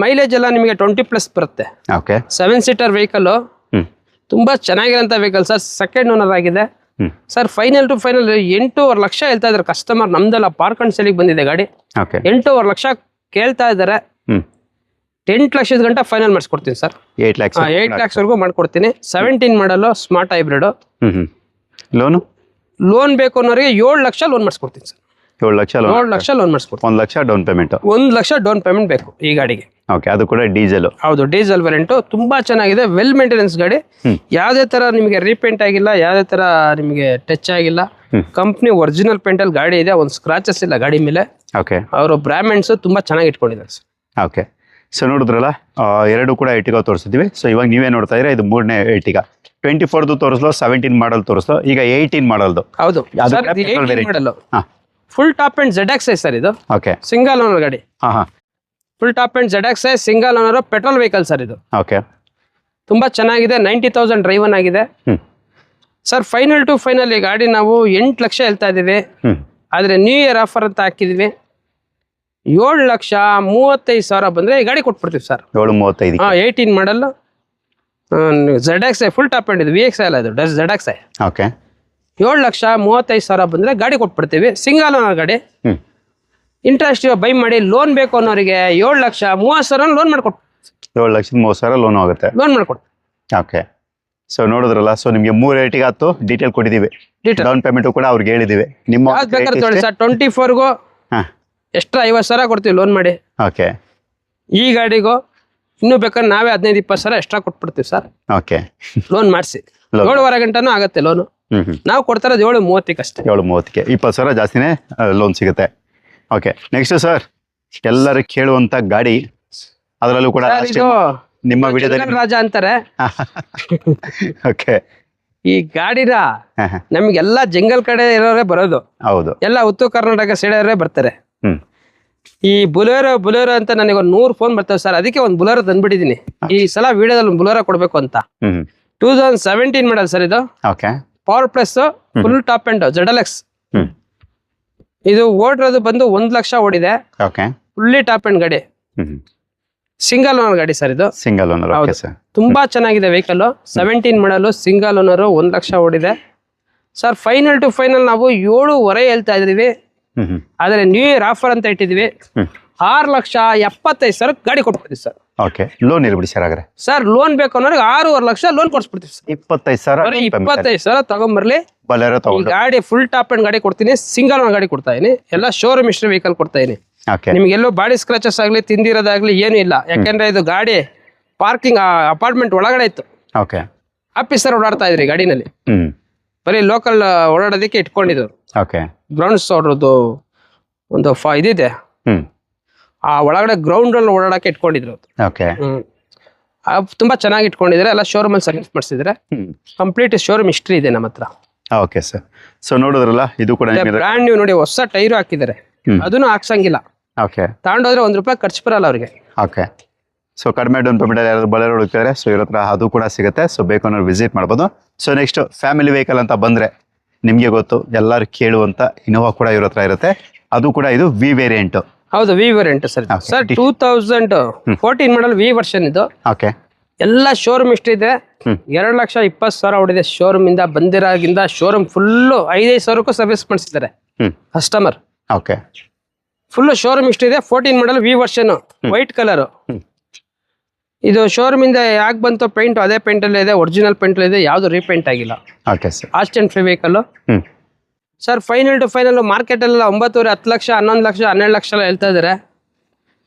Mileage ಎಲ್ಲ ನಿಮಗೆ 20+ ಬರುತ್ತೆ. ಓಕೆ. 7 ಸೀಟರ್ ವೆಹಿಕಲ್, ತುಂಬಾ ಚೆನ್ನಾಗಿರೋಂಥ ವೆಹಿಕಲ್ ಸರ್. ಸೆಕೆಂಡ್ ಓನರ್ ಆಗಿದೆ sir. Final to final 8.5 lakh ಹೇಳ್ತಾ ಇದ್ದಾರೆ ಕಸ್ಟಮರ್. ನಮ್ದೆಲ್ಲ ಪಾರ್ಕ್ ಅಂಡ್ ಸೇಲಿಗೆ ಬಂದಿದೆ ಗಾಡಿ. 8.5 ಲಕ್ಷ ಕೇಳ್ತಾ ಇದ್ದಾರೆ. 8 ಲಕ್ಷದ ಗಂಟ ಫೈನಲ್ ಮಾಡಿಸ್ಕೊಡ್ತೀನಿ ಸರ್. 8 ಲ್ಯಾಕ್ಸ್ವರೆಗೂ ಮಾಡ್ಕೊಡ್ತೀನಿ. 17 ಮಾಡಲು ಸ್ಮಾರ್ಟ್ ಹೈಬ್ರಿಡ್. ಲೋನ್ ಬೇಕು ಅನ್ನೋರಿಗೆ 7 ಲಕ್ಷ ಲೋನ್ ಮಾಡಿಸ್ಕೊಡ್ತೀನಿ sir. 7 lakh loan. 7 lakh loan ಮಾಡಿಸ್ಕೊಡ್ತೀನಿ. 1 lakh down payment. 1 lakh down payment ಬೇಕು ಈ ಗಾಡಿಗೆ. ಓಕೆ. ಅದು ಕೂಡ ಡೀಸೆಲ್. ಹೌದು, ಡೀಸೆಲ್ ವೇರಿಯಂಟ್. ತುಂಬಾ ಚೆನ್ನಾಗಿದೆ, ವೆಲ್ ಮೇಂಟೆನೆನ್ಸ್ ಗಾಡಿ. ಯಾವುದೇ ತರ ನಿಮಗೆ ರೀಪೇಂಟ್ ಆಗಿಲ್ಲ, ಯಾವುದೇ ತರ ನಿಮಗೆ ಟಚ್ ಆಗಿಲ್ಲ. ಕಂಪ್ನಿ ಒರಿಜಿನಲ್ ಪೇಂಟ್ ಅಲ್ಲಿ ಗಾಡಿ ಇದೆ, ಒಂದು ಸ್ಕ್ರಾಚಸ್ ಇಲ್ಲ ಗಾಡಿ ಮೇಲೆ. ಓಕೆ. ಅವರು ಬ್ರಾಂಡ್ಸ್ ತುಂಬಾ ಚೆನ್ನಾಗಿ ಇಟ್ಕೊಂಡಿದ್ದಾರೆ ಸರ್. ಓಕೆ. ಸೊ ನೋಡಿದ್ರಲ್ಲ, ಎರಡು ಕೂಡ ಎರ್ಟಿಗಾ ತೋರಿಸಿದ್ವಿ. ಸೊ ಇವಾಗ ನೀವೇ ನೋಡ್ತಾ ಇದ್ರೆ ಇದು 3ನೇ ಎರ್ಟಿಗಾ. 24 ತೋರಿಸ್ಲು, 17 ಮಾಡಲ್ ತೋರಿಸ್ಲು, ಈಗ 18 ಮಾಡಲ್ದು. ಹೌದು, full top and ZXi sir ಇದು. ಓಕೆ. ಸಿಂಗಲ್ ಓನರ್ ಗಾಡಿ. ಹಾ. Full top and ZXi single owner petrol vehicle sir ಇದು. ಓಕೆ. ತುಂಬಾ ಚೆನ್ನಾಗಿದೆ. 90,000 ಡ್ರೈವನ್ ಆಗಿದೆ ಸರ್. ಫೈನಲ್ ಟು ಫೈನಲ್ ಈ ಗಾಡಿ ನಾವು 8 ಲಕ್ಷ ಹೇಳ್ತಾ ಇದೀವಿ. ಆದ್ರೆ ನ್ಯೂ ಇಯರ್ ಆಫರ್ ಅಂತ ಹಾಕಿದ್ವಿ. 7,35,000 ಬಂದ್ರೆ ಈ ಗಾಡಿ ಕೊಟ್ಬಿಡ್ತೀವಿ sir. 735. 18 model ZXi full top end ಇದು. VXi ಅಲ್ಲ, ಇದು ZXi. ಓಕೆ. 7,35,000 ಬಂದ್ರೆ ಗಾಡಿ ಕೊಟ್ಬಿಡ್ತೀವಿ. ಸಿಂಗಲ್ ಓನರ್ ಗಾಡಿ. ಇಂಟ್ರೆಸ್ಟ್ ಬೈ ಮಾಡಿ ಲೋನ್ ಬೇಕು ಅನ್ನೋರಿಗೆ 7,30,000 ಲೋನ್ ಮಾಡ್ಕೊಟ್ಟು. 7,30,000 ಲೋನ್ ಆಗುತ್ತೆ. ಲೋನ್ ಮಾಡ್ಕೊಟ್ಟು. ಓಕೆ. ಸೊ ನೋಡಿದ್ರಲ್ಲ, ಸೊ ನಿಮಗೆ 3 ರೇಟಿಗೆ ಆಯ್ತು, ಡೀಟೇಲ್ ಕೊಟ್ಟಿದ್ದೀವಿ. ಡೌನ್ ಪೇಮೆಂಟ್ ಕೂಡ ಅವ್ರಿಗೆ ಹೇಳಿದ್ದೀವಿ. ನಿಮ್ಮ ಬೇಕಾದ್ರೆ ತೊಗೊಳ್ಳಿ ಸರ್. 24ಗೂ ಎಕ್ಸ್ಟ್ರಾ 50,000 ಕೊಡ್ತೀವಿ ಲೋನ್ ಮಾಡಿ. ಓಕೆ. ಈ ಗಾಡಿಗೂ ಇನ್ನೂ ಬೇಕಾದ್ರೆ ನಾವೇ 15-20,000 ಎಕ್ಸ್ಟ್ರಾ ಕೊಟ್ಬಿಡ್ತೀವಿ ಸರ್. ಓಕೆ. ಲೋನ್ ಮಾಡಿಸಿ 7.5 ಗಂಟೆನೂ ಆಗುತ್ತೆ ಲೋನು. ನಾವು ಕೊಡ್ತಾರದು 7.30 ಅಷ್ಟೇ. 7.30ಗೆ 20,000 ಜಾಸ್ತಿನೇ ಲೋನ್ ಸಿಗುತ್ತೆ. ಓಕೆ. ನೆಕ್ಸ್ಟ್ ಸರ್, ಎಲ್ಲರೂ ಕೇಳುವಂತ ಗಾಡಿ, ಅದರಲ್ಲೂ ಕೂಡ ನಿಮ್ಮ ವಿಡಿಯೋದಲ್ಲಿ ರಾಜ ಅಂತಾರೆ. ಓಕೆ. ಈ ಗಾಡಿನ ನಮ್ಗೆಲ್ಲ ಜಂಗಲ್ ಕಡೆ ಇರೋರೇ ಬರೋದು. ಹೌದು. ಎಲ್ಲ ಉತ್ತರ ಕರ್ನಾಟಕ ಸೈಡ್ ಬರ್ತಾರೆ. ಈ ಬುಲೆರೋ ಅಂತ ನನಗೆ ಒಂದು 100 ಫೋನ್ ಬರ್ತವೆ ಸರ್. ಅದಕ್ಕೆ ಒಂದು ಬುಲೆರೋ ತಂದ್ಬಿಟ್ಟಿದೀನಿ. ಈ ಸಲ ವಿಡಿಯೋದಲ್ಲಿ ಒಂದು ಬುಲೆರೋ ಕೊಡ್ಬೇಕು ಅಂತ. 2017 ಮಾಡಲ್ ಸರ್ ಇದು. Okay. Power plus full top and ZLX. ಇದು ಓಡಿರೋದು ಬಂದು 1 ಲಕ್ಷ ಓಡಿದೆ. ಓಕೆ. ಫುಲ್ಲಿ ಟಾಪ್ ಅಂಡ್ ಗಾಡಿ. ಸಿಂಗಲ್ ಓನರ್ ಗಾಡಿ ಸರ್ ಇದು. Single owner. Okay sir. ತುಂಬಾ ಚೆನ್ನಾಗಿದೆ ವೆಹಿಕಲ್. 17 ಮಾಡಲು, ಸಿಂಗಲ್ ಓನರ್, 1 ಲಕ್ಷ ಓಡಿದೆ ಸರ್. ಫೈನಲ್ ಟು ಫೈನಲ್ ನಾವು 7.5 ಹೇಳ್ತಾ ಇದೀವಿ. ಆದ್ರೆ ನ್ಯೂ ಇಯರ್ ಆಫರ್ ಅಂತ ಇಟ್ಟಿದ್ವಿ. 6,75,000 ಗಾಡಿ ಕೊಟ್ಬಿಡ್ತೀವಿ ಸರ್. ಓಕೆ. ಲೋನ್ ಇರ್ಬಿಡಿ ಸರ್ ಹಾಗಾದ್ರೆ. ಸರ್ ಲೋನ್ ಬೇಕು ಅನ್ನೋರಿಗೆ 6.5 ಲಕ್ಷ ಲೋನ್ ಕೊಡ್ಸ್ಬಿಡ್ತೀವಿ ಸರ್. 25,000 ತಗೊಂಬರ್ಲಿ. ಗಾಡಿ ಫುಲ್ ಟಾಪ್ ಅಂಡ್ ಗಾಡಿ ಕೊಡ್ತೀನಿ. ಸಿಂಗಲ್ ಓನರ್ ಗಾಡಿ ಕೊಡ್ತಾ ಇದೀನಿ. ಎಲ್ಲ ಶೋರೂಮ್ ಹಿಸ್ಟ್ರಿ ವೆಹಿಕಲ್ ಕೊಡ್ತಾ ಇದೀನಿ. ನಿಮ್ಗೆಲ್ಲೋ ಬಾಡಿ ಸ್ಕ್ರಾಚಸ್ ಆಗ್ಲಿ, ತಿಂದಿರೋದಾಗ್ಲಿ ಏನು ಇಲ್ಲ. ಯಾಕೆಂದ್ರೆ ಇದು ಗಾಡಿ ಪಾರ್ಕಿಂಗ್ ಅಪಾರ್ಟ್ಮೆಂಟ್ ಒಳಗಡೆ ಇತ್ತು. ಓಕೆ. ಆಫೀಸರ್ ಓಡಾಡ್ತಾ ಇದ್ರಿ ಗಾಡಿನಲ್ಲಿ. ಬರೀ ಲೋಕಲ್ ಓಡಾಡೋದಕ್ಕೆ ಇಟ್ಕೊಂಡಿದ್ರು. ಓಕೆ. ಗ್ರೌಂಡ್ಸ್ ಅವ್ರದ್ದು ಒಂದು ಇದಿದೆ, ಆ ಒಳಗಡೆ ಗ್ರೌಂಡ್ ಅಲ್ಲಿ ಓಡಾಡಕ್ಕೆ ಇಟ್ಕೊಂಡಿದ್ರು ಅದು. ಓಕೆ. ತುಂಬಾ ಚೆನ್ನಾಗಿ ಇಟ್ಕೊಂಡಿದ್ದಾರೆ. ಎಲ್ಲ ಶೋರೂಮ್ ಅಲ್ಲಿ ಸರ್ವಿಸ್ ಮಾಡಿಸಿದ್ರೆ ಕಂಪ್ಲೀಟ್ ಶೋರೂಮ್ ಹಿಸ್ಟ್ರಿ ಇದೆ ನಮ್ಮ ಹತ್ರ. Okay sir. ಸೊ ನೋಡಿದ್ರಲ್ಲ, ಇದು ಕೂಡ ಬ್ರ್ಯಾಂಡ್ ನೀವು ನೋಡಿ, ಹೊಸ ಟೈರು ಹಾಕಿದ್ದಾರೆ, ಅದನ್ನು ಹಾಕ್ಸಂಗಿಲ್ಲ. ಓಕೆ. ತಗೊಂಡೋದ್ರೆ ₹1 ಖರ್ಚು ಬರಲ್ಲ ಅವ್ರಿಗೆ. ಓಕೆ. ಸೊ ಕಡಿಮೆ ಡೌನ್ ಪೇಮೆಂಟ್ ಯಾರಾದ್ರು ಬಳ್ಳಾರಿ ಹುಡುಕ್ತಾರೆ, ಸೊ ಇವ್ರ ಹತ್ರ ಅದು ಕೂಡ ಸಿಗುತ್ತೆ. ಸೊ ಬೇಕು ಅನ್ನೋರು ವಿಸಿಟ್ ಮಾಡ್ಬೋದು. ಸೊ ನೆಕ್ಸ್ಟ್ ಫ್ಯಾಮಿಲಿ ವೆಹಿಕಲ್ ಅಂತ ಬಂದ್ರೆ ನಿಮಗೆ ಗೊತ್ತು, ಎಲ್ಲರೂ ಕೇಳುವಂತ ಇನೋವಾ ಕೂಡ ಇವ್ರ ಹತ್ರ ಇರುತ್ತೆ. ಅದು ಕೂಡ ಇದು ವಿ ವೇರಿಯಂಟ್. ಹೌದು, ವಿ ವೇರಿಯಂಟ್ ಸರ್. ಸರ್ 2014 ಮಾಡಲ್ ವಿ ವರ್ಷನ್ ಇದು. ಓಕೆ. ಎಲ್ಲ ಶೋರೂಮ್ ಇಷ್ಟ ಇದೆ. 2,20,000 ಹೊಡಿದೆ ಶೋರೂಮ್ ಇಂದ ಬಂದಿರಾಗಿಂದ. ಶೋರೂಮ್ ಫುಲ್ಲು 5,000 ಸರ್ವಿಸ್ ಮಾಡಿಸಿದ್ದಾರೆ ಕಸ್ಟಮರ್. ಓಕೆ. ಫುಲ್ ಶೋರೂಮ್ ಇಷ್ಟ ಇದೆ. 14 ಮಾಡಲ್ ವಿ ವರ್ಷನ್, ವೈಟ್ ಕಲರ್. ಇದು ಶೋರೂಮ್ ಇಂದ ಯಾಕೆ ಬಂತು ಪೇಂಟ್ ಅದೇ ಪೇಂಟ್ ಅಲ್ಲೇ ಇದೆ, ಒರಿಜಿನಲ್ ಪೇಂಟ್ ಇದೆ, ಯಾವ್ದು ರೀಪೇಂಟ್ ಆಗಿಲ್ಲ. Okay sir. Accident free vehicle sir. Final to final market ಎಲ್ಲ 9,00,000, 10 ಲಕ್ಷ, 11 ಲಕ್ಷ, 12 ಲಕ್ಷ ಎಲ್ಲ ಹೇಳ್ತಾ ಇದಾರೆ.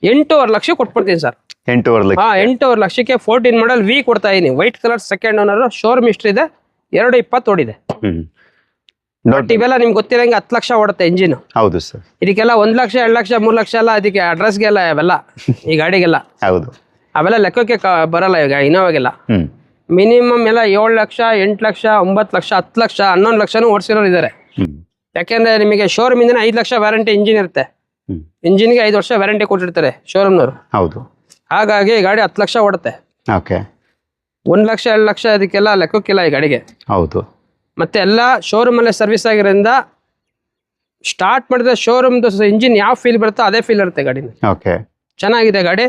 8.5 ಲಕ್ಷ ಕೊಟ್ಬಿಡ್ತೀನಿ ಸರ್. 8.5 ಲಕ್ಷ. 8.5 ಲಕ್ಷಕ್ಕೆ 14 ಮಾಡಲ್ ವಿ ಕೊಡ್ತಾ ಇದೀನಿ. White colour, second owner, showroom history ಇದೆ. 2.20 ಓಡಿದೆ. ಬಟ್ ಇವೆಲ್ಲ ನಿಮ್ಗೆ ಗೊತ್ತಿರಂಗೆ 10 ಲಕ್ಷ ಓಡುತ್ತೆ ಇಂಜಿನ್. ಹೌದು ಸರ್. ಇದಕ್ಕೆಲ್ಲ 1 ಲಕ್ಷ, 2 ಲಕ್ಷ, 3 ಲಕ್ಷ ಎಲ್ಲ ಅದಕ್ಕೆ ಅಡ್ರೆಸ್ಗೆಲ್ಲ ಅವೆಲ್ಲ ಈ ಗಾಡಿಗೆಲ್ಲ ಹೌದು, ಅವೆಲ್ಲ ಲೆಕ್ಕಕ್ಕೆ ಬರಲ್ಲ. ಈಗ ಇನೋವಾಗೆಲ್ಲ ಮಿನಿಮಮ್ ಎಲ್ಲ 7 ಲಕ್ಷ, 8 ಲಕ್ಷ, 9 ಲಕ್ಷ, 10 ಲಕ್ಷ, 11 ಲಕ್ಷನೂ ಓಡಿಸಿರೋರು ಇದ್ದಾರೆ. ಯಾಕೆಂದ್ರೆ ನಿಮಗೆ ಶೋರೂಮ್ ಇಂದ 5 ಲಕ್ಷ ವ್ಯಾರಂಟಿ ಇಂಜಿನ್ ಇರುತ್ತೆ. ಇಂಜಿನ್ಗೆ 5 ವರ್ಷ ವ್ಯಾರಂಟಿ ಕೊಟ್ಟಿರ್ತಾರೆ ಶೋರೂಮ್ನವರು. ಹೌದು. ಹಾಗಾಗಿ ಗಾಡಿ 10 ಲಕ್ಷ ಓಡುತ್ತೆ. ಓಕೆ. 1 ಲಕ್ಷ, 2 ಲಕ್ಷ ಅದಕ್ಕೆಲ್ಲ ಲೆಕ್ಕಕ್ಕಿಲ್ಲ ಈ ಗಾಡಿಗೆ. ಹೌದು. ಮತ್ತೆ ಎಲ್ಲ ಶೋರೂಮ್ ಅಲ್ಲೇ ಸರ್ವಿಸ್ ಆಗಿರೋದ್ರಿಂದ ಸ್ಟಾರ್ಟ್ ಮಾಡಿದ್ರೆ ಶೋರೂಮ್ ಇಂಜಿನ್ ಯಾವ ಫೀಲ್ ಬರುತ್ತೋ ಅದೇ ಫೀಲ್ ಇರುತ್ತೆ ಗಾಡಿ. ಓಕೆ. ಚೆನ್ನಾಗಿದೆ ಗಾಡಿ.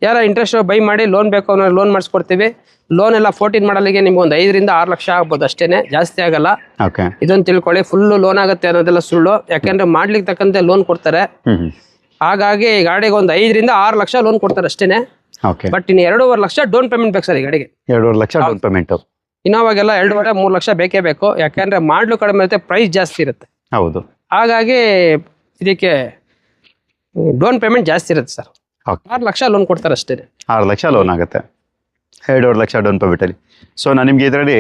ಯಾರ ಇಂಟ್ರೆಸ್ಟ್ ಬೈ ಮಾಡಿ, ಲೋನ್ ಬೇಕು ಅನ್ನೋ ಲೋನ್ ಮಾಡಿಸ್ಕೊಡ್ತೀವಿ. ಲೋನ್ ಎಲ್ಲ 14 ಮಾಡಲಿಗೆ ನಿಮ್ಗೆ ಒಂದು 5 ರಿಂದ 6 ಲಕ್ಷ ಆಗ್ಬೋದು ಅಷ್ಟೇನೆ, ಜಾಸ್ತಿ ಆಗಲ್ಲ. ಇದೊಂದು ತಿಳ್ಕೊಳ್ಳಿ. ಫುಲ್ ಲೋನ್ ಆಗುತ್ತೆ ಅನ್ನೋದೆಲ್ಲ ಸುಳ್ಳು. ಯಾಕೆಂದ್ರೆ ಮಾಡ್ಲಿಕ್ಕೆ ತಕ್ಕಂತೆ ಲೋನ್ ಕೊಡ್ತಾರೆ. ಹಾಗಾಗಿ ಗಾಡಿಗೆ ಒಂದು 5 ರಿಂದ 6 ಲಕ್ಷ ಲೋನ್ ಕೊಡ್ತಾರೆ ಅಷ್ಟೇನೆ. ಬಟ್ ಇನ್ನು 2.5 ಲಕ್ಷ ಡೌನ್ ಪೇಮೆಂಟ್ ಬೇಕು ಸರ್ ಈ ಗಾಡಿಗೆ. 2.5 ಲಕ್ಷ ಡೌನ್ ಪೇಮೆಂಟ್. ಇನೋವಾಗೆಲ್ಲ 2.5-3 ಲಕ್ಷ ಬೇಕೇ ಬೇಕು. ಯಾಕೆಂದ್ರೆ ಮಾಡ್ಲು ಕಡಿಮೆ ಇರುತ್ತೆ, ಪ್ರೈಸ್ ಜಾಸ್ತಿ ಇರುತ್ತೆ. ಹೌದು. ಹಾಗಾಗಿ ಇದಕ್ಕೆ ಡೌನ್ ಪೇಮೆಂಟ್ ಜಾಸ್ತಿ ಇರುತ್ತೆ ಸರ್. 6 ಲಕ್ಷ ಲೋನ್ ಕೊಡ್ತಾರೆ ಅಷ್ಟೇ. 6 ಲಕ್ಷ ಲೋನ್ ಆಗುತ್ತೆ, 2.5 ಲಕ್ಷ ಡೌನ್ ಪೇಮೆಂಟಲ್ಲಿ. ಸೊ ನಾನು ನಿಮ್ಗೆ ಇದರಲ್ಲಿ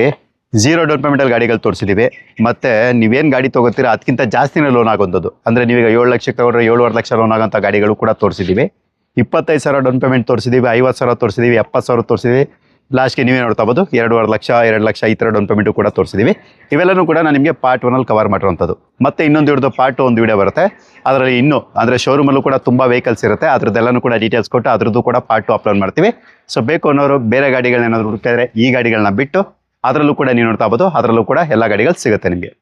0 ಡೌನ್ ಪೇಮೆಂಟಲ್ಲಿ ಗಾಡಿಗಳು ತೋರಿಸಿದ್ದೀವಿ. ಮತ್ತು ನೀವೇನು ಗಾಡಿ ತೊಗೋತೀರಾ ಅದಕ್ಕಿಂತ ಜಾಸ್ತಿನೇ ಲೋನ್ ಆಗೋಂಥದ್ದು. ಅಂದರೆ ನೀವೀಗ 7 ಲಕ್ಷಕ್ಕೆ ತಗೊಂಡ್ರೆ 7.5 ಲಕ್ಷ ಲೋನ್ ಆಗೋಂಥ ಗಾಡಿಗಳು ಕೂಡ ತೋರಿಸಿದ್ದೀವಿ. 25,000 ಡೌನ್ ಪೇಮೆಂಟ್ ತೋರಿಸಿದ್ದೀವಿ, 50,000 ತೋರಿಸಿದ್ದೀವಿ, 70,000 ತೋರಿಸಿದ್ದೀವಿ. ಲಾಸ್ಟ್ಗೆ ನೀವೇ ನೋಡ್ತಾ ಬೋದು 2.5 ಲಕ್ಷ, 2 ಲಕ್ಷ ಈ ಥರ ಡೌನ್ ಪೇಮೆಂಟು ಕೂಡ ತೋರಿಸಿದ್ದೀವಿ. ಇವೆಲ್ಲನೂ ಕೂಡ ನಾನು ನಿಮಗೆ ಪಾರ್ಟ್ 1ಅಲ್ಲಿ ಕವರ್ ಮಾಡಿರುವಂಥದ್ದು. ಮತ್ತೆ ಇನ್ನೊಂದು ಹಿಡಿದು ಪಾರ್ಟ್ 2 ಒಂದು ವಿಡಿಯೋ ಬರುತ್ತೆ. ಅದರಲ್ಲಿ ಇನ್ನೂ ಅಂದರೆ ಶೋರೂಮಲ್ಲೂ ಕೂಡ ತುಂಬ ವೆಹಿಕಲ್ಸ್ ಇರುತ್ತೆ. ಅದ್ರದ್ದೆಲ್ಲನೂ ಕೂಡ ಡೀಟೇಲ್ಸ್ ಕೊಟ್ಟು ಅದ್ರದ್ದು ಕೂಡ ಪಾರ್ಟ್ 2 ಅಪ್ಲೋಡ್ ಮಾಡ್ತೀವಿ. ಸೊ ಬೇಕು ಅನ್ನೋರು ಬೇರೆ ಗಾಡಿಗಳನ್ನ ಏನಾದರೂ ಹುಡುಕಿದ್ರೆ ಈ ಗಾಡಿಗಳನ್ನ ಬಿಟ್ಟು ಅದರಲ್ಲೂ ಕೂಡ ನೀವು ನೋಡ್ತಾ ಬೋದು, ಅದರಲ್ಲೂ ಕೂಡ ಎಲ್ಲ ಗಾಡಿಗಳು ಸಿಗುತ್ತೆ ನಿಮಗೆ.